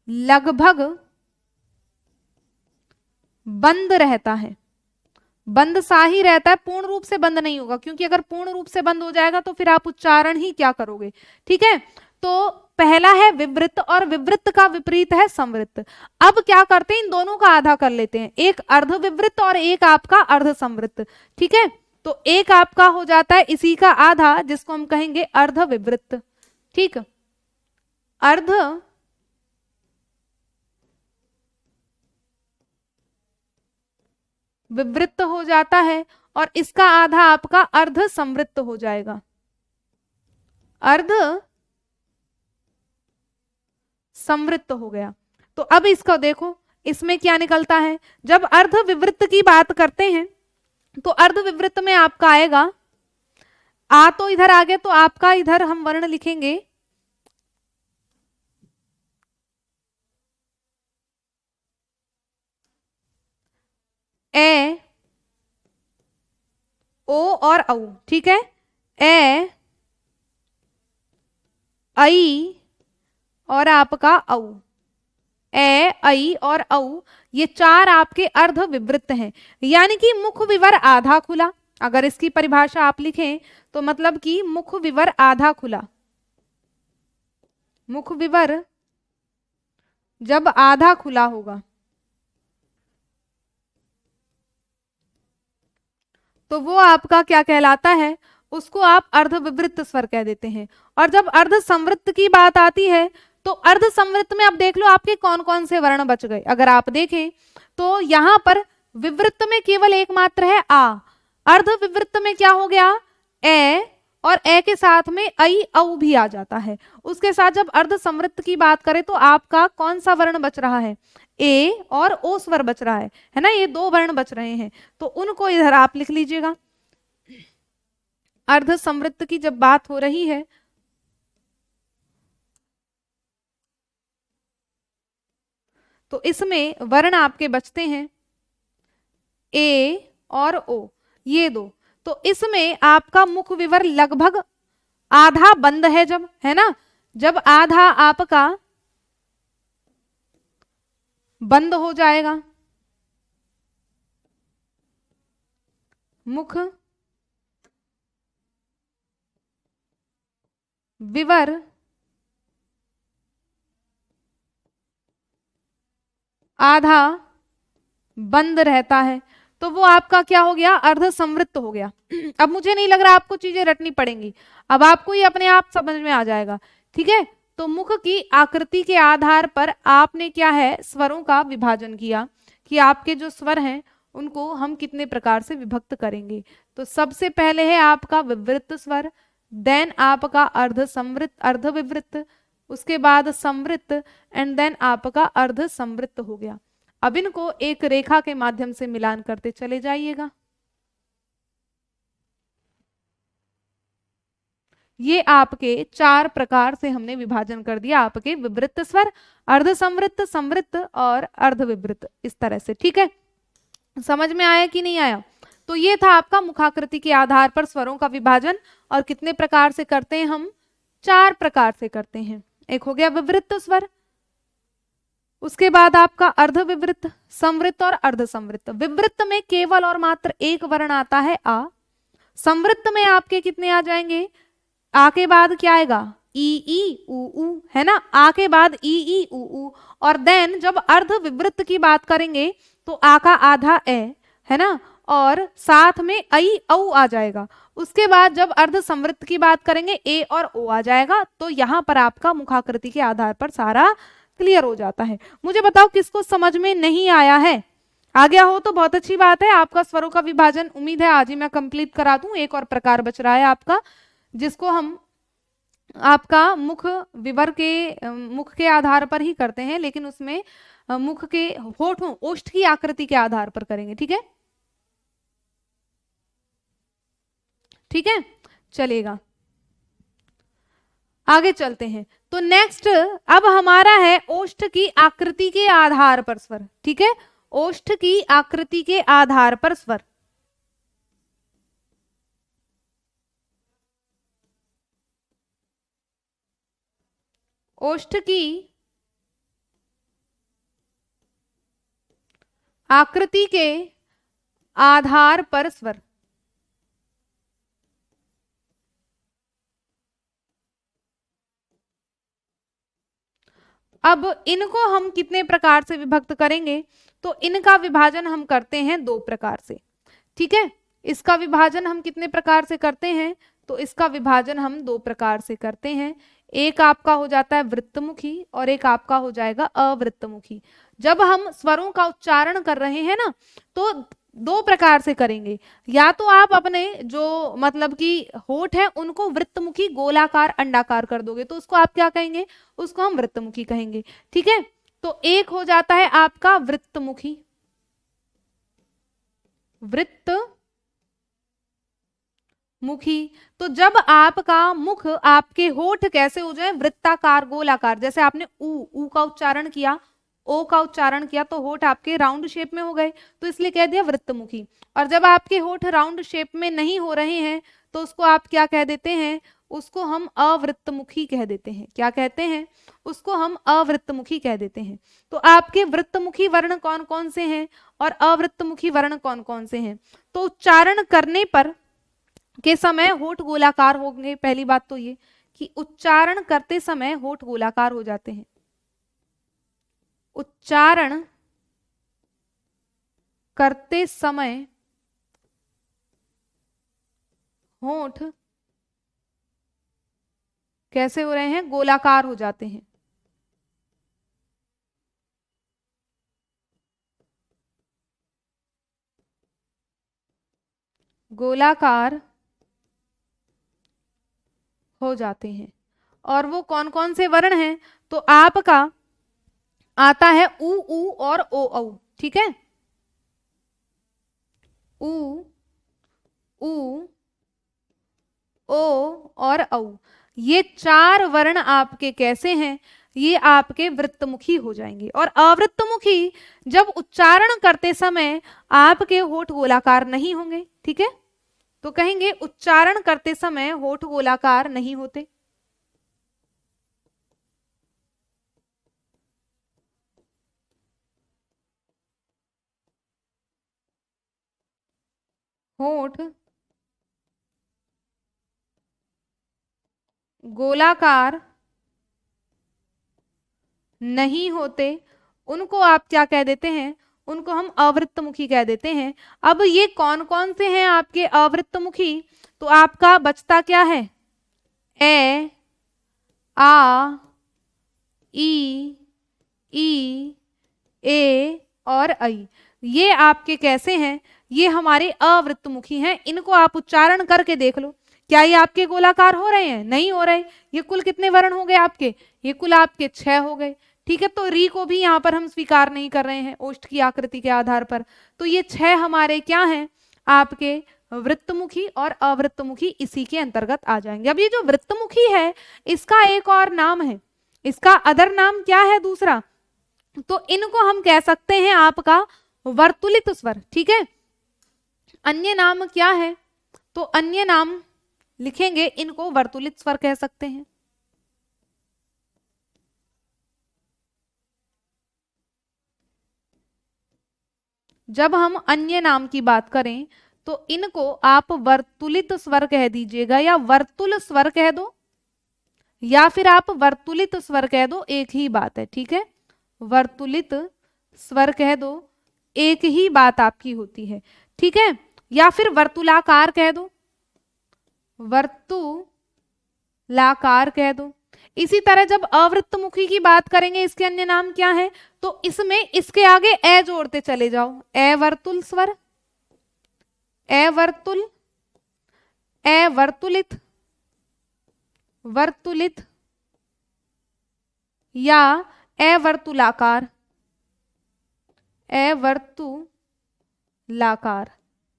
A: लगभग बंद रहता है, बंद सा ही रहता है, पूर्ण रूप से बंद नहीं होगा, क्योंकि अगर पूर्ण रूप से बंद हो जाएगा तो फिर आप उच्चारण ही क्या करोगे। ठीक है, तो पहला है विवृत्त, और विवृत्त का विपरीत है संवृत्त। अब क्या करते हैं? इन दोनों का आधा कर लेते हैं, एक अर्ध विवृत्त और एक आपका अर्ध संवृत्त। ठीक है, तो एक आपका हो जाता है इसी का आधा, जिसको हम कहेंगे अर्ध विवृत्त। ठीक, अर्ध विवृत्त हो जाता है, और इसका आधा आपका अर्ध संवृत्त हो जाएगा। अर्ध संवृत्त हो गया। तो अब इसको देखो, इसमें क्या निकलता है? जब अर्ध विवृत्त की बात करते हैं, तो अर्ध विवृत्त में आपका आएगा आ, तो इधर आ गया, तो आपका इधर हम वर्ण लिखेंगे ए, ओ और औ। ठीक है, ए, आई और आपका औ। ए, आई और औ, ये चार आपके अर्ध विवृत्त हैं, यानी कि मुख विवर आधा खुला। अगर इसकी परिभाषा आप लिखें तो मतलब कि मुख विवर आधा खुला। मुख विवर जब आधा खुला होगा तो वो आपका क्या कहलाता है? उसको आप अर्ध विवृत्त स्वर कह देते हैं। और जब अर्ध संवृत्त की बात आती है, तो अर्ध संवृत्त में अब देख लो आपके कौन कौन से वर्ण बच गए। अगर आप देखें तो यहां पर विवृत्त में केवल एकमात्र है आ, अर्ध विवृत्त में क्या हो गया? ए, और ए के साथ में आई औ भी आ जाता है। उसके साथ जब अर्ध संवृत्त की बात करें तो आपका कौन सा वर्ण बच रहा है? ए और ओ स्वर बच रहा है ना, ये दो वर्ण बच रहे हैं, तो उनको इधर आप लिख लीजिएगा। अर्ध संवृत्त की जब बात हो रही है तो इसमें वर्ण आपके बचते हैं ए और ओ, ये दो। तो इसमें आपका मुख विवर लगभग आधा बंद है, जब, है ना, जब आधा आपका बंद हो जाएगा, मुख विवर आधा बंद रहता है, तो वो आपका क्या हो गया, अर्ध संवृत्त हो गया। अब मुझे नहीं लग रहा आपको चीजें रटनी पड़ेंगी, अब आपको ये अपने आप समझ में आ जाएगा। ठीक है, तो मुख की आकृति के आधार पर आपने क्या है, स्वरों का विभाजन किया कि आपके जो स्वर हैं उनको हम कितने प्रकार से विभक्त करेंगे। तो सबसे पहले है आपका विवृत स्वर, देन आपका अर्ध संवृत्त, अर्ध विवृत, उसके बाद संवृत्त, एंड देन आपका अर्ध संवृत्त हो गया। अब इनको एक रेखा के माध्यम से मिलान करते चले जाइएगा। ये आपके 4 प्रकार से हमने विभाजन कर दिया, आपके विवृत स्वर, अर्ध संवृत्त, संवृत्त और अर्ध विवृत, इस तरह से। ठीक है, समझ में आया कि नहीं आया? तो ये था आपका मुखाकृति के आधार पर स्वरों का विभाजन। और कितने प्रकार से करते हैं हम? 4 प्रकार से करते हैं। एक हो गया विवृत स्वर, उसके बाद आपका अर्ध विवृत, संवृत्त और अर्ध संवृत्त। विवृत में केवल और मात्र एक वर्ण आता है आ। संवृत्त में आपके कितने आ जाएंगे? आ के बाद क्या आएगा? ई उ, है ना? आ के बाद ई उ। और देन जब अर्ध विवृत की बात करेंगे तो आ का आधा ए, है ना, और साथ में आई औ आ जाएगा। उसके बाद जब अर्ध संवृत्त की बात करेंगे ए और ओ आ जाएगा। तो यहां पर आपका मुखाकृति के आधार पर सारा क्लियर हो जाता है। मुझे बताओ किसको समझ में नहीं आया है? आ गया हो तो बहुत अच्छी बात है। आपका स्वरों का विभाजन उम्मीद है आज ही मैं कंप्लीट करा दूं। एक और प्रकार बच रहा है आपका, जिसको हम आपका मुख विवर के मुख के आधार पर ही करते हैं, लेकिन उसमें मुख के होठों, ओष्ठ की आकृति के आधार पर करेंगे। ठीक है, ठीक है, चलेगा। आगे चलते हैं। तो नेक्स्ट अब हमारा है ओष्ठ की आकृति के आधार पर स्वर। ठीक है, ओष्ठ की आकृति के आधार पर स्वर। ओष्ठ की आकृति के आधार पर स्वर। अब इनको हम कितने प्रकार से विभक्त करेंगे? तो इनका विभाजन हम करते हैं 2 प्रकार से। ठीक है, इसका विभाजन हम कितने प्रकार से करते हैं? तो इसका विभाजन हम 2 प्रकार से करते हैं। एक आपका हो जाता है वृत्तमुखी और एक आपका हो जाएगा अवृत्तमुखी। जब हम स्वरों का उच्चारण कर रहे हैं ना, तो 2 प्रकार से करेंगे। या तो आप अपने जो मतलब कि होठ है उनको वृत्तमुखी, गोलाकार, अंडाकार कर दोगे, तो उसको आप क्या कहेंगे? उसको हम वृत्तमुखी कहेंगे। ठीक है, तो एक हो जाता है आपका वृत्तमुखी, वृत्त मुखी। तो जब आपका मुख, आपके होठ कैसे हो जाए? वृत्ताकार, गोलाकार। जैसे आपने ऊ का उच्चारण किया, ओ का उच्चारण किया, तो होठ आपके राउंड शेप में हो गए, तो इसलिए कह दिया वृत्तमुखी। और जब आपके होठ राउंड शेप में नहीं हो रहे हैं तो उसको आप क्या कह देते हैं? उसको हम अवृत्तमुखी कह देते हैं। क्या कहते हैं? उसको हम अवृत्तमुखी कह देते हैं। तो आपके वृत्तमुखी वर्ण कौन कौन से हैं और अवृत्तमुखी वर्ण कौन कौन से हैं? तो उच्चारण करने पर के समय होठ गोलाकार होंगे। पहली बात तो ये कि उच्चारण करते समय होठ गोलाकार हो जाते हैं। उच्चारण करते समय होठ कैसे हो रहे हैं? गोलाकार हो जाते हैं। गोलाकार हो जाते हैं। और वो कौन कौन से वर्ण हैं? तो आपका आता है ऊ और ओ औ। ठीक है, ऊ, ऊ, ओ और औ। ये 4 वर्ण आपके कैसे हैं? ये आपके वृत्तमुखी हो जाएंगे। और अवृत्तमुखी जब उच्चारण करते समय आपके होठ गोलाकार नहीं होंगे। ठीक है, तो कहेंगे उच्चारण करते समय होठ गोलाकार नहीं होते। होठ गोलाकार नहीं होते, उनको आप क्या कह देते हैं? उनको हम अवृत्तमुखी कह देते हैं। अब ये कौन कौन से हैं आपके अवृत्तमुखी? तो आपका बचता क्या है? ए, आ, ई, ए और ऐ। ये आपके कैसे हैं? ये हमारे अवृत्तमुखी हैं। इनको आप उच्चारण करके देख लो, क्या ये आपके गोलाकार हो रहे हैं? नहीं हो रहे। ये कुल कितने वर्ण हो गए आपके? ये कुल आपके 6 हो गए। ठीक है, तो री को भी यहाँ पर हम स्वीकार नहीं कर रहे हैं ओष्ठ की आकृति के आधार पर। तो ये 6 हमारे क्या हैं? आपके वृत्तमुखी और अवृत्तमुखी इसी के अंतर्गत आ जाएंगे। अब ये जो वृत्तमुखी है इसका एक और नाम है, इसका अदर नाम क्या है दूसरा? तो इनको हम कह सकते हैं आपका वर्तुलित स्वर। ठीक है, अन्य नाम क्या है? तो अन्य नाम लिखेंगे, इनको वर्तुलित स्वर कह सकते हैं। जब हम अन्य नाम की बात करें तो इनको आप वर्तुलित स्वर कह दीजिएगा, या वर्तुल स्वर कह दो, या फिर आप वर्तुलित स्वर कह दो, एक ही बात है। ठीक है, वर्तुलित स्वर कह दो, एक ही बात आपकी होती है। ठीक है, या फिर वर्तुलाकार कह दो, वर्तुलाकार कह दो। इसी तरह जब अवृत्तमुखी की बात करेंगे, इसके अन्य नाम क्या है? तो इसमें इसके आगे ए जोड़ते चले जाओ, ए वर्तुल स्वर, ए वर्तुल, ए वर्तुलित, वर्तुलित, या ए वर्तुलाकार, ए वर्तुलाकार।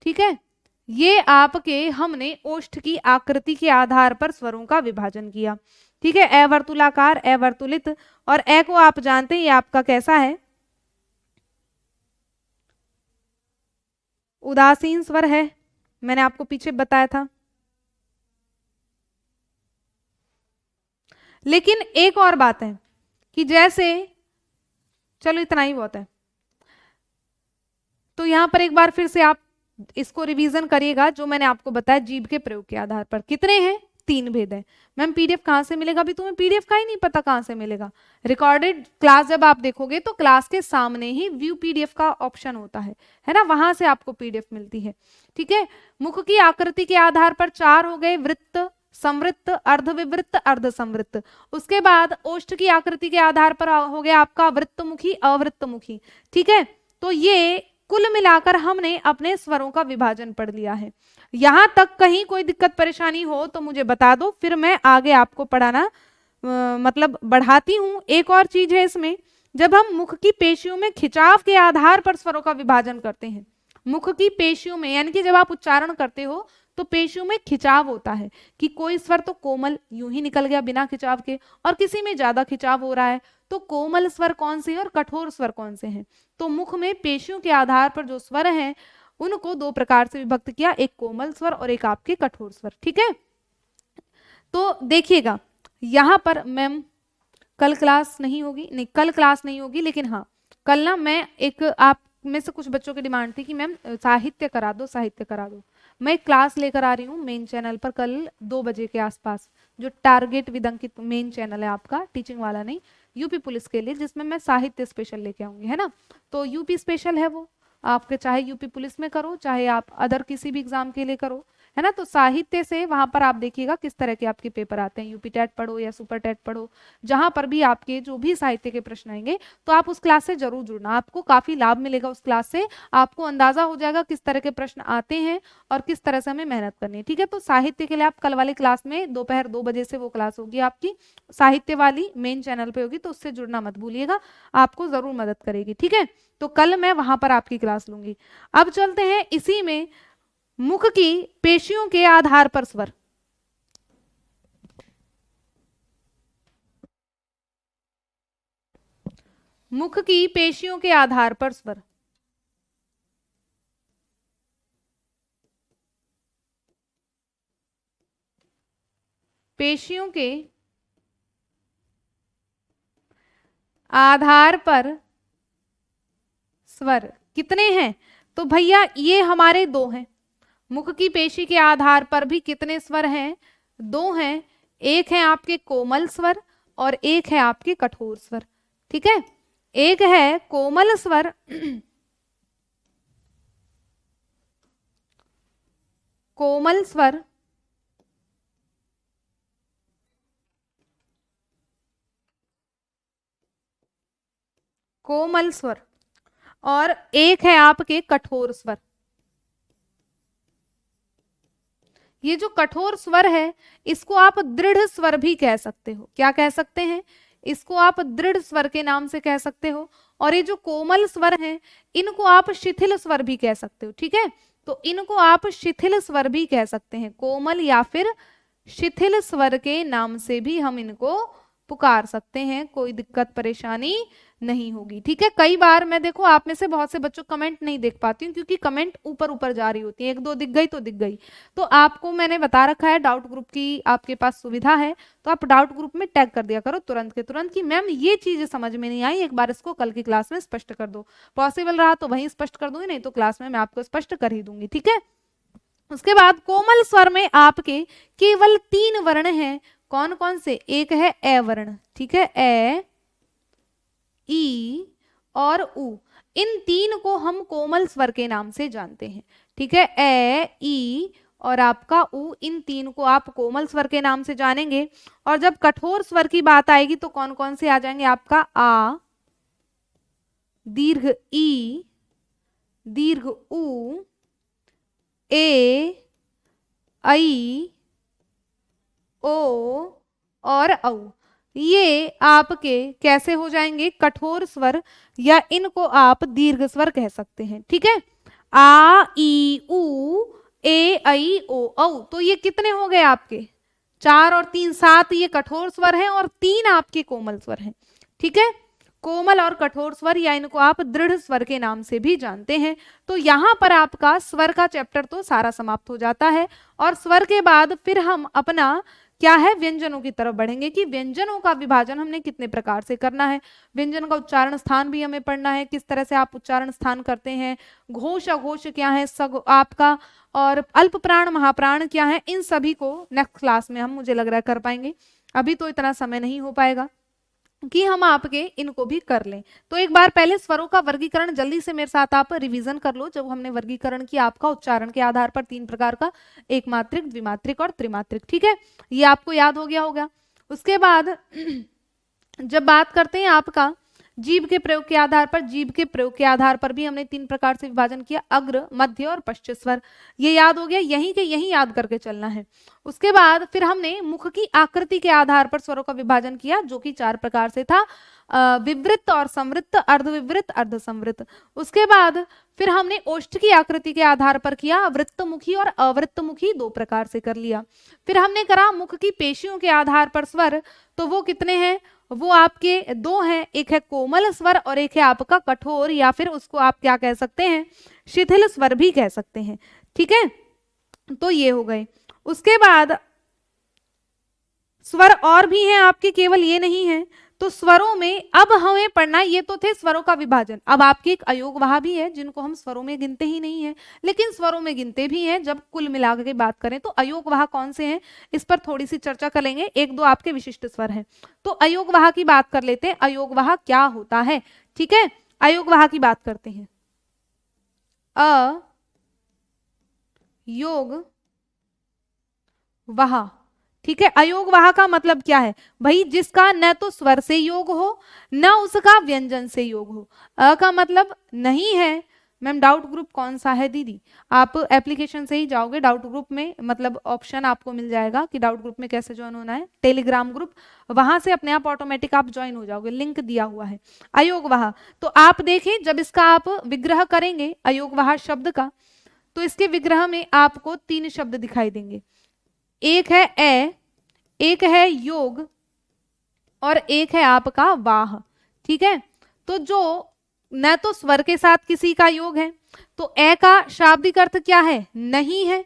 A: ठीक है, ये आपके हमने ओष्ठ की आकृति के आधार पर स्वरों का विभाजन किया। ठीक है, ए वर्तुलाकार, ए वर्तुलित, और ए को आप जानते हैं ये आपका कैसा है? उदासीन स्वर है, मैंने आपको पीछे बताया था। लेकिन एक और बात है कि जैसे, चलो इतना ही बहुत है, तो यहां पर एक बार फिर से आप इसको रिवीजन करिएगा जो मैंने आपको बताया जीभ के प्रयोग के आधार पर। कितने हैं? 3 भेद है। मैम पीडीएफ कहाँ से मिलेगा? अभी तुम्हें पीडीएफ का ही नहीं पता कहाँ से मिलेगा। रिकॉर्डेड क्लास जब आप देखोगे तो क्लास के सामने ही व्यू पीडीएफ का ऑप्शन होता है ना, वहां से आपको पीडीएफ मिलती है। ठीक है, मुख की आकृति के आधार पर 4 हो गए, वृत्त, संवृत्त, अर्धविवृत्त, अर्धसंवृत्त। उसके बाद ओष्ठ की आकृति के आधार पर हो गया आपका वृत्तमुखी, अवृत्तमुखी। ठीक है, तो ये कुल मिलाकर हमने अपने स्वरों का विभाजन पढ़ लिया है। यहां तक कहीं कोई दिक्कत परेशानी हो तो मुझे बता दो, फिर मैं आगे आपको पढ़ाना मतलब बढ़ाती हूं। एक और चीज है इसमें, जब हम मुख की पेशियों में खिंचाव के आधार पर स्वरों का विभाजन करते हैं, मुख की पेशियों में, यानी कि जब आप उच्चारण करते हो तो पेशियों में खिंचाव होता है कि कोई स्वर तो कोमल यूं ही निकल गया बिना खिंचाव के, और किसी में ज्यादा खिंचाव हो रहा है। तो कोमल स्वर कौन से हैं और कठोर स्वर कौन से हैं? तो मुख में पेशियों के आधार पर जो स्वर हैं उनको 2 प्रकार से विभक्त किया, एक कोमल स्वर और एक आपके कठोर स्वर। ठीक है, तो देखिएगा यहां पर मैम कल क्लास नहीं होगी, नहीं कल क्लास नहीं होगी, लेकिन हाँ कल ना मैं एक, आप में से कुछ बच्चों की डिमांड थी कि मैम साहित्य करा दो, साहित्य करा दो। मैं एक क्लास लेकर आ रही हूँ मेन चैनल पर कल 2 बजे के आसपास, जो target with Ankit main channel है आपका, टीचिंग वाला नहीं, यूपी पुलिस के लिए, जिसमें मैं साहित्य स्पेशल लेके आऊंगी, है ना। तो यूपी स्पेशल है वो, आपके चाहे यूपी पुलिस में करो चाहे आप अदर किसी भी एग्जाम के लिए करो, है ना। तो साहित्य से वहां पर आप देखिएगा किस तरह के आपके पेपर आते हैं, यूपी टेट पढ़ो या सुपर टेट पढ़ो, जहां पर भी आपके जो भी साहित्य के प्रश्न आएंगे तो आप उस क्लास से जरूर जुड़ना, आपको काफी लाभ मिलेगा उस क्लास से, आपको अंदाजा हो जाएगा किस तरह के प्रश्न आते हैं और किस तरह से हमें मेहनत करनी है। ठीक है, तो साहित्य के लिए आप कल वाली क्लास में दोपहर 2 बजे से वो क्लास होगी आपकी, साहित्य वाली मेन चैनल पे होगी, तो उससे जुड़ना मत भूलिएगा, आपको जरूर मदद करेगी। ठीक है, तो कल मैं वहां पर आपकी क्लास लूंगी। अब चलते हैं इसी में मुख की पेशियों के आधार पर स्वर। मुख की पेशियों के आधार पर स्वर। पेशियों के आधार पर स्वर कितने हैं? तो भैया ये हमारे 2 हैं। मुख की पेशी के आधार पर भी कितने स्वर हैं? 2 हैं। एक है आपके कोमल स्वर और एक है आपके कठोर स्वर। ठीक है, एक है कोमल स्वर कोमल स्वर, कोमल स्वर, और एक है आपके कठोर स्वर। ये जो कठोर स्वर है इसको आप दृढ़ स्वर भी कह सकते हो। क्या कह सकते हैं? इसको आप दृढ़ स्वर के नाम से कह सकते हो। और ये जो कोमल स्वर हैं इनको आप शिथिल स्वर भी कह सकते हो। ठीक है, तो इनको आप शिथिल स्वर भी कह सकते हैं। कोमल या फिर शिथिल स्वर के नाम से भी हम इनको पुकार सकते हैं, कोई दिक्कत परेशानी नहीं होगी। ठीक है, कई बार मैं देखो आप में से बहुत से बच्चों कमेंट नहीं देख पाती हूँ क्योंकि कमेंट ऊपर ऊपर जा रही होती है, एक दो दिख गई तो दिख गई। तो आपको मैंने बता रखा है डाउट ग्रुप की आपके पास सुविधा है, तो आप डाउट ग्रुप में टैग कर दिया करो तुरंत के तुरंत कि मैम ये चीज समझ में नहीं आई, एक बार इसको कल की क्लास में स्पष्ट कर दो। पॉसिबल रहा तो वहीं स्पष्ट कर दूंगी, नहीं तो क्लास में मैं आपको स्पष्ट कर ही दूंगी। ठीक है, उसके बाद कोमल स्वर में आपके केवल 3 वर्ण हैं। कौन कौन से? एक है ए वर्ण, ठीक है, ए, ई और उ। इन 3 को हम कोमल स्वर के नाम से जानते हैं। ठीक है, ए, ई और आपका उ, इन 3 को आप कोमल स्वर के नाम से जानेंगे। और जब कठोर स्वर की बात आएगी तो कौन कौन से आ जाएंगे? आपका आ, दीर्घ ई, दीर्घ उ, ए, आई, ओ और औ। ये आपके कैसे हो जाएंगे? कठोर स्वर, या इनको आप दीर्घ स्वर कह सकते हैं। ठीक है, आ, ई, उ, ए, आई, ओ, औ। तो ये कितने हो गए आपके? 4 और 3 7। ये कठोर स्वर हैं और 3 आपके कोमल स्वर हैं। ठीक है, कोमल और कठोर स्वर, या इनको आप दृढ़ स्वर के नाम से भी जानते हैं। तो यहाँ पर आपका स्वर का चैप्टर तो सारा समाप्त हो जाता है। और स्वर के बाद फिर हम अपना क्या है, व्यंजनों की तरफ बढ़ेंगे कि व्यंजनों का विभाजन हमने कितने प्रकार से करना है। व्यंजन का उच्चारण स्थान भी हमें पढ़ना है, किस तरह से आप उच्चारण स्थान करते हैं, घोष अघोष क्या है सग आपका, और अल्प प्राण महाप्राण क्या है। इन सभी को नेक्स्ट क्लास में हम, मुझे लग रहा है, कर पाएंगे। अभी तो इतना समय नहीं हो पाएगा कि हम आपके इनको भी कर लें। तो एक बार पहले स्वरों का वर्गीकरण जल्दी से मेरे साथ आप रिवीजन कर लो। जब हमने वर्गीकरण किया आपका उच्चारण के आधार पर 3 प्रकार का, एक मात्रिक, द्विमात्रिक और त्रिमात्रिक। ठीक है, ये आपको याद हो गया होगा। उसके बाद जब बात करते हैं आपका जीभ के प्रयोग के आधार पर, जीभ के प्रयोग के आधार पर भी हमने 3 प्रकार से विभाजन किया, अग्र, मध्य और पश्च स्वर। ये याद हो गया, यहीं के यहीं याद करके चलना है। उसके बाद फिर हमने मुख की आकृति के आधार पर स्वरों का विभाजन किया, जो कि 4 प्रकार से था, विवृत और संवृत्त, अर्धविवृत, अर्ध संवृत्त। उसके बाद फिर हमने ओष्ठ की आकृति के आधार पर किया, वृत्तमुखी और अवृत्तमुखी 2 प्रकार से कर लिया। फिर हमने करा मुख की पेशियों के आधार पर स्वर, तो वो कितने हैं? वो आपके 2 हैं, एक है कोमल स्वर और एक है आपका कठोर, या फिर उसको आप क्या कह सकते हैं? शिथिल स्वर भी कह सकते हैं। ठीक है, तो ये हो गए। उसके बाद स्वर और भी हैं आपके, केवल ये नहीं है। तो स्वरों में अब हमें पढ़ना, ये तो थे स्वरों का विभाजन। अब आपके एक अयोगवाह भी है जिनको हम स्वरों में गिनते ही नहीं है, लेकिन स्वरों में गिनते भी हैं। जब कुल मिलाकर के बात करें तो अयोगवाह कौन से हैं, इस पर थोड़ी सी चर्चा कर लेंगे। 1-2 आपके विशिष्ट स्वर हैं, तो अयोगवाह की बात कर लेते हैं। अयोगवाह क्या होता है? ठीक है, अयोगवाह की बात करते हैं। अ योग वाह। ठीक है, अयोगवाह का मतलब क्या है भाई? जिसका न तो स्वर से योग हो न उसका व्यंजन से योग हो। अ का मतलब नहीं है। मैम डाउट ग्रुप कौन सा है दीदी? आप एप्लीकेशन से ही जाओगे, डाउट ग्रुप में मतलब ऑप्शन आपको मिल जाएगा कि डाउट ग्रुप में कैसे ज्वाइन होना है, टेलीग्राम ग्रुप, वहां से अपने आप ऑटोमेटिक आप ज्वाइन हो जाओगे, लिंक दिया हुआ है। अयोगवाह, तो आप देखें जब इसका आप विग्रह करेंगे अयोगवाह शब्द का, तो इसके विग्रह में आपको 3 शब्द दिखाई देंगे। एक है ए, एक है योग और एक है आपका वाह। ठीक है, तो जो न तो स्वर के साथ किसी का योग है, तो ए का शाब्दिक अर्थ क्या है? नहीं है।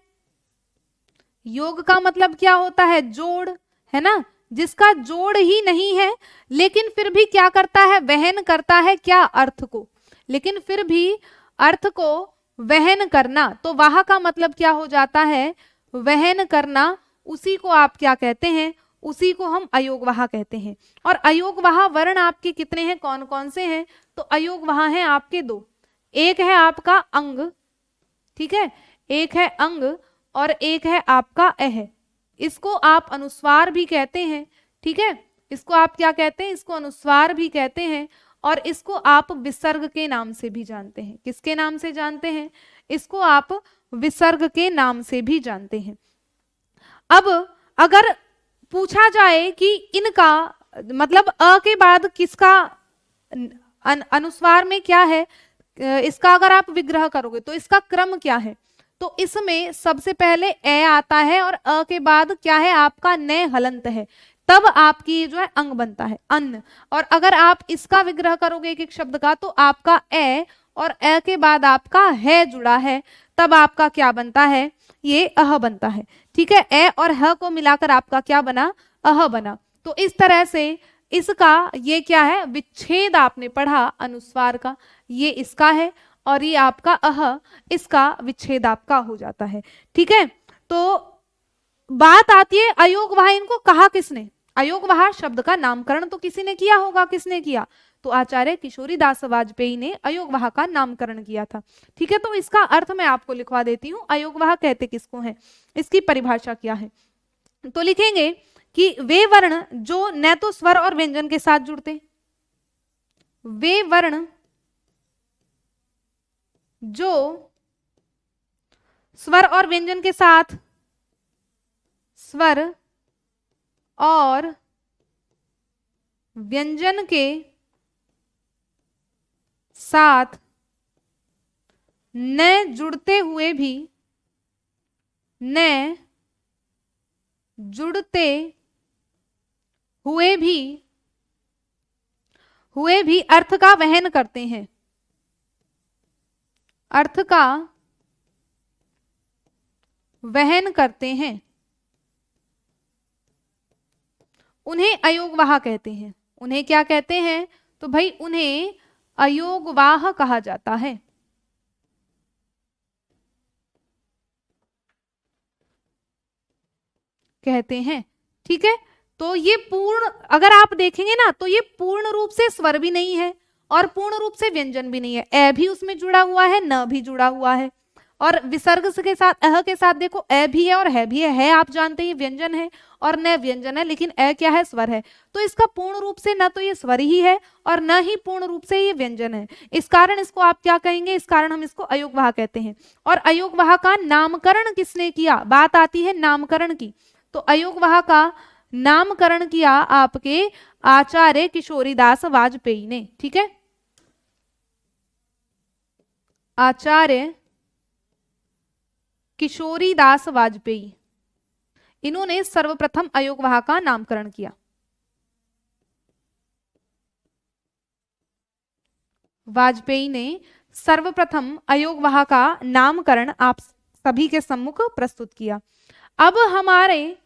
A: योग का मतलब क्या होता है? जोड़, है ना? जिसका जोड़ ही नहीं है लेकिन फिर भी क्या करता है? वहन करता है क्या? अर्थ को, लेकिन फिर भी अर्थ को वहन करना। तो वाह का मतलब क्या हो जाता है? वहन करना। उसी को आप क्या कहते हैं? उसी को हम अयोगवाह कहते हैं। और अयोगवाह वर्ण आपके कितने हैं? कौन कौन से हैं? तो अयोगवाह हैं आपके 2। एक है आपका अंग, ठीक है, एक है अंग और एक है आपका अह। इसको आप अनुस्वार भी कहते हैं, ठीक है, इसको आप क्या कहते हैं, इसको अनुस्वार भी कहते हैं, और इसको आप विसर्ग के नाम से भी जानते हैं। किसके नाम से जानते हैं? इसको आप विसर्ग के नाम से भी जानते हैं। अब अगर पूछा जाए कि इनका मतलब अ के बाद किसका अनुस्वार में क्या है, इसका अगर आप विग्रह करोगे तो इसका क्रम क्या है, तो इसमें सबसे पहले ए आता है और अ के बाद क्या है आपका न हलंत है, तब आपकी जो है अंग बनता है अन्न। और अगर आप इसका विग्रह करोगे एक एक शब्द का तो आपका ए और ए के बाद आपका है जुड़ा है, तब आपका क्या बनता है, ये अह बनता है। ठीक है, ए और ह को मिलाकर आपका क्या बना, अह बना। तो इस तरह से इसका ये क्या है, विच्छेद आपने पढ़ा अनुस्वार का, ये इसका है और ये आपका अह, इसका विच्छेद आपका हो जाता है। ठीक है, तो बात आती है अयोगवाह, इनको कहा किसने? अयोगवाह शब्द का नामकरण तो किसी ने किया होगा, किसने किया? तो आचार्य किशोरीदास वाजपेयी ने अयोगवाह का नामकरण किया था। ठीक है, तो इसका अर्थ मैं आपको लिखवा देती हूँ, अयोगवाह कहते किसको हैं, इसकी परिभाषा क्या है। तो लिखेंगे कि वे वर्ण जो न तो स्वर और व्यंजन के साथ जुड़ते, वे वर्ण जो स्वर और व्यंजन के साथ, स्वर और व्यंजन के साथ न जुड़ते हुए भी, न जुड़ते हुए भी अर्थ का वहन करते हैं, अर्थ का वहन करते हैं, उन्हें अयोगवाह कहते हैं। उन्हें क्या कहते हैं? तो भाई उन्हें अयोगवाह कहा जाता है। कहते हैं, ठीक है। तो ये पूर्ण, अगर आप देखेंगे ना तो ये पूर्ण रूप से स्वर भी नहीं है और पूर्ण रूप से व्यंजन भी नहीं है, ए भी उसमें जुड़ा हुआ है, न भी जुड़ा हुआ है, और विसर्ग के साथ, अह के साथ देखो ए भी है और है भी है आप जानते हैं व्यंजन है और न व्यंजन है, लेकिन ए क्या है, स्वर है। तो इसका पूर्ण रूप से न तो ये स्वर ही है और न ही पूर्ण रूप से ये व्यंजन है, इस कारण इसको आप क्या कहेंगे, इस कारण हम इसको अयोगवाह कहते हैं। और अयोगवाह का नामकरण किसने किया? बात आती है नामकरण की, तो अयोगवाह का नामकरण किया आपके आचार्य किशोरीदास वाजपेयी ने। ठीक है, आचार्य किशोरीदास वाजपेयी, इन्होंने सर्वप्रथम अयोगवाह का नामकरण किया। वाजपेयी ने सर्वप्रथम अयोगवाह का नामकरण आप सभी के सम्मुख प्रस्तुत किया। अब हमारे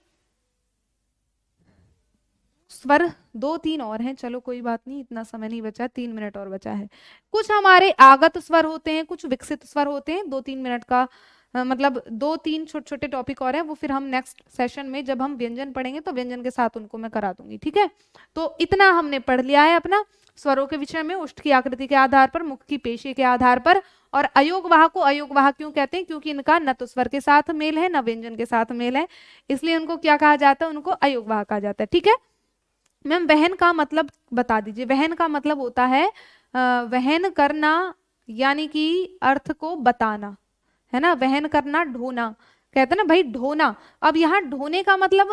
A: स्वर 2-3 और हैं, चलो कोई बात नहीं, इतना समय नहीं बचा, 3 मिनट और बचा है। कुछ हमारे आगत स्वर होते हैं, कुछ विकसित स्वर होते हैं। 2-3 मिनट का मतलब 2-3 छोटे छोटे टॉपिक और है, वो फिर हम नेक्स्ट सेशन में जब हम व्यंजन पढ़ेंगे तो व्यंजन के साथ उनको मैं करा दूंगी। ठीक है, तो इतना हमने पढ़ लिया है अपना स्वरों के विषय में, उष्ठ की आकृति के आधार पर, मुख की पेशी के आधार पर। और अयोगवाह को अयोगवाह क्यों कहते हैं? क्योंकि इनका न तो स्वर के साथ मेल है न व्यंजन के साथ मेल है, इसलिए उनको क्या कहा जाता है, उनको अयोगवाह कहा जाता है। ठीक है मैम, वहन का मतलब बता दीजिए। वहन का मतलब होता है वहन करना, यानी कि अर्थ को बताना, है ना, वहन करना, ढोना, कहते हैं ना भाई ढोना। अब यहाँ ढोने का मतलब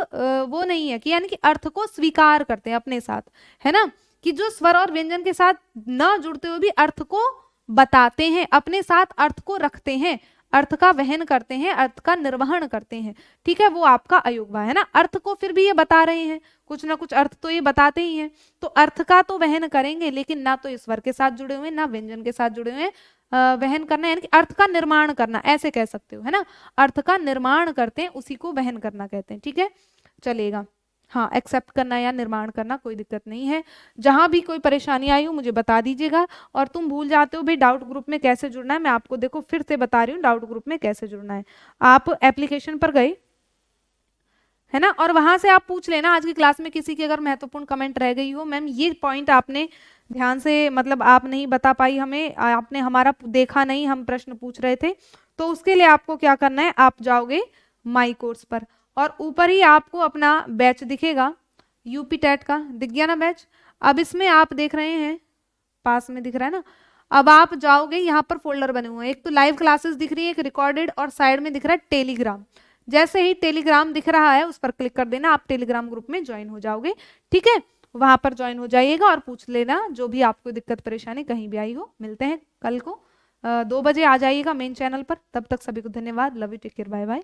A: वो नहीं है कि यानी कि अर्थ को स्वीकार करते हैं अपने साथ, है ना, कि जो स्वर और व्यंजन के साथ न जुड़ते हुए भी अर्थ को बताते हैं, अपने साथ अर्थ को रखते हैं, अर्थ का वहन करते हैं, अर्थ का निर्वहन करते हैं। ठीक है, वो आपका अयोगवाह है ना। अर्थ को फिर भी ये बता रहे हैं, कुछ ना कुछ अर्थ तो ये बताते ही हैं, तो अर्थ का तो वहन करेंगे, लेकिन ना तो स्वर के साथ जुड़े हुए ना व्यंजन के साथ जुड़े हुए। वहन करना यानी कि अर्थ का निर्माण करना, ऐसे कह सकते हो, है ना, अर्थ का निर्माण करते हैं, उसी को वहन करना कहते हैं। ठीक है, चलेगा, हाँ, एक्सेप्ट करना या निर्माण करना, कोई दिक्कत नहीं है। जहां भी कोई परेशानी आई हो मुझे बता दीजिएगा। और तुम भूल जाते हो भाई डाउट ग्रुप में कैसे जुड़ना है, मैं आपको देखो फिर से बता रही हूँ डाउट ग्रुप में कैसे जुड़ना है। आप एप्लीकेशन पर गए, है ना, और वहां से आप पूछ लेना आज की क्लास में किसी की अगर महत्वपूर्ण कमेंट रह गई हो, मैम ये पॉइंट आपने ध्यान से, मतलब आप नहीं बता पाई हमें, आपने हमारा देखा नहीं, हम प्रश्न पूछ रहे थे, तो उसके लिए आपको क्या करना है, आप जाओगे माई कोर्स पर, और ऊपर ही आपको अपना बैच दिखेगा यूपी टेट का, दिख गया ना बैच। अब इसमें आप देख रहे हैं पास में दिख रहा है ना, अब आप जाओगे यहाँ पर फोल्डर बने हुए हैं, एक तो लाइव क्लासेस दिख रही है, एक रिकॉर्डेड, और साइड में दिख रहा है टेलीग्राम। जैसे ही टेलीग्राम दिख रहा है उस पर क्लिक कर देना, आप टेलीग्राम ग्रुप में ज्वाइन हो जाओगे, ठीक है। वहां पर ज्वाइन हो जाइएगा और पूछ लेना जो भी आपको दिक्कत परेशानी कहीं भी आई हो। मिलते हैं कल को 2 बजे, आ जाइएगा मेन चैनल पर। तब तक सभी को धन्यवाद, love you, take care, bye bye.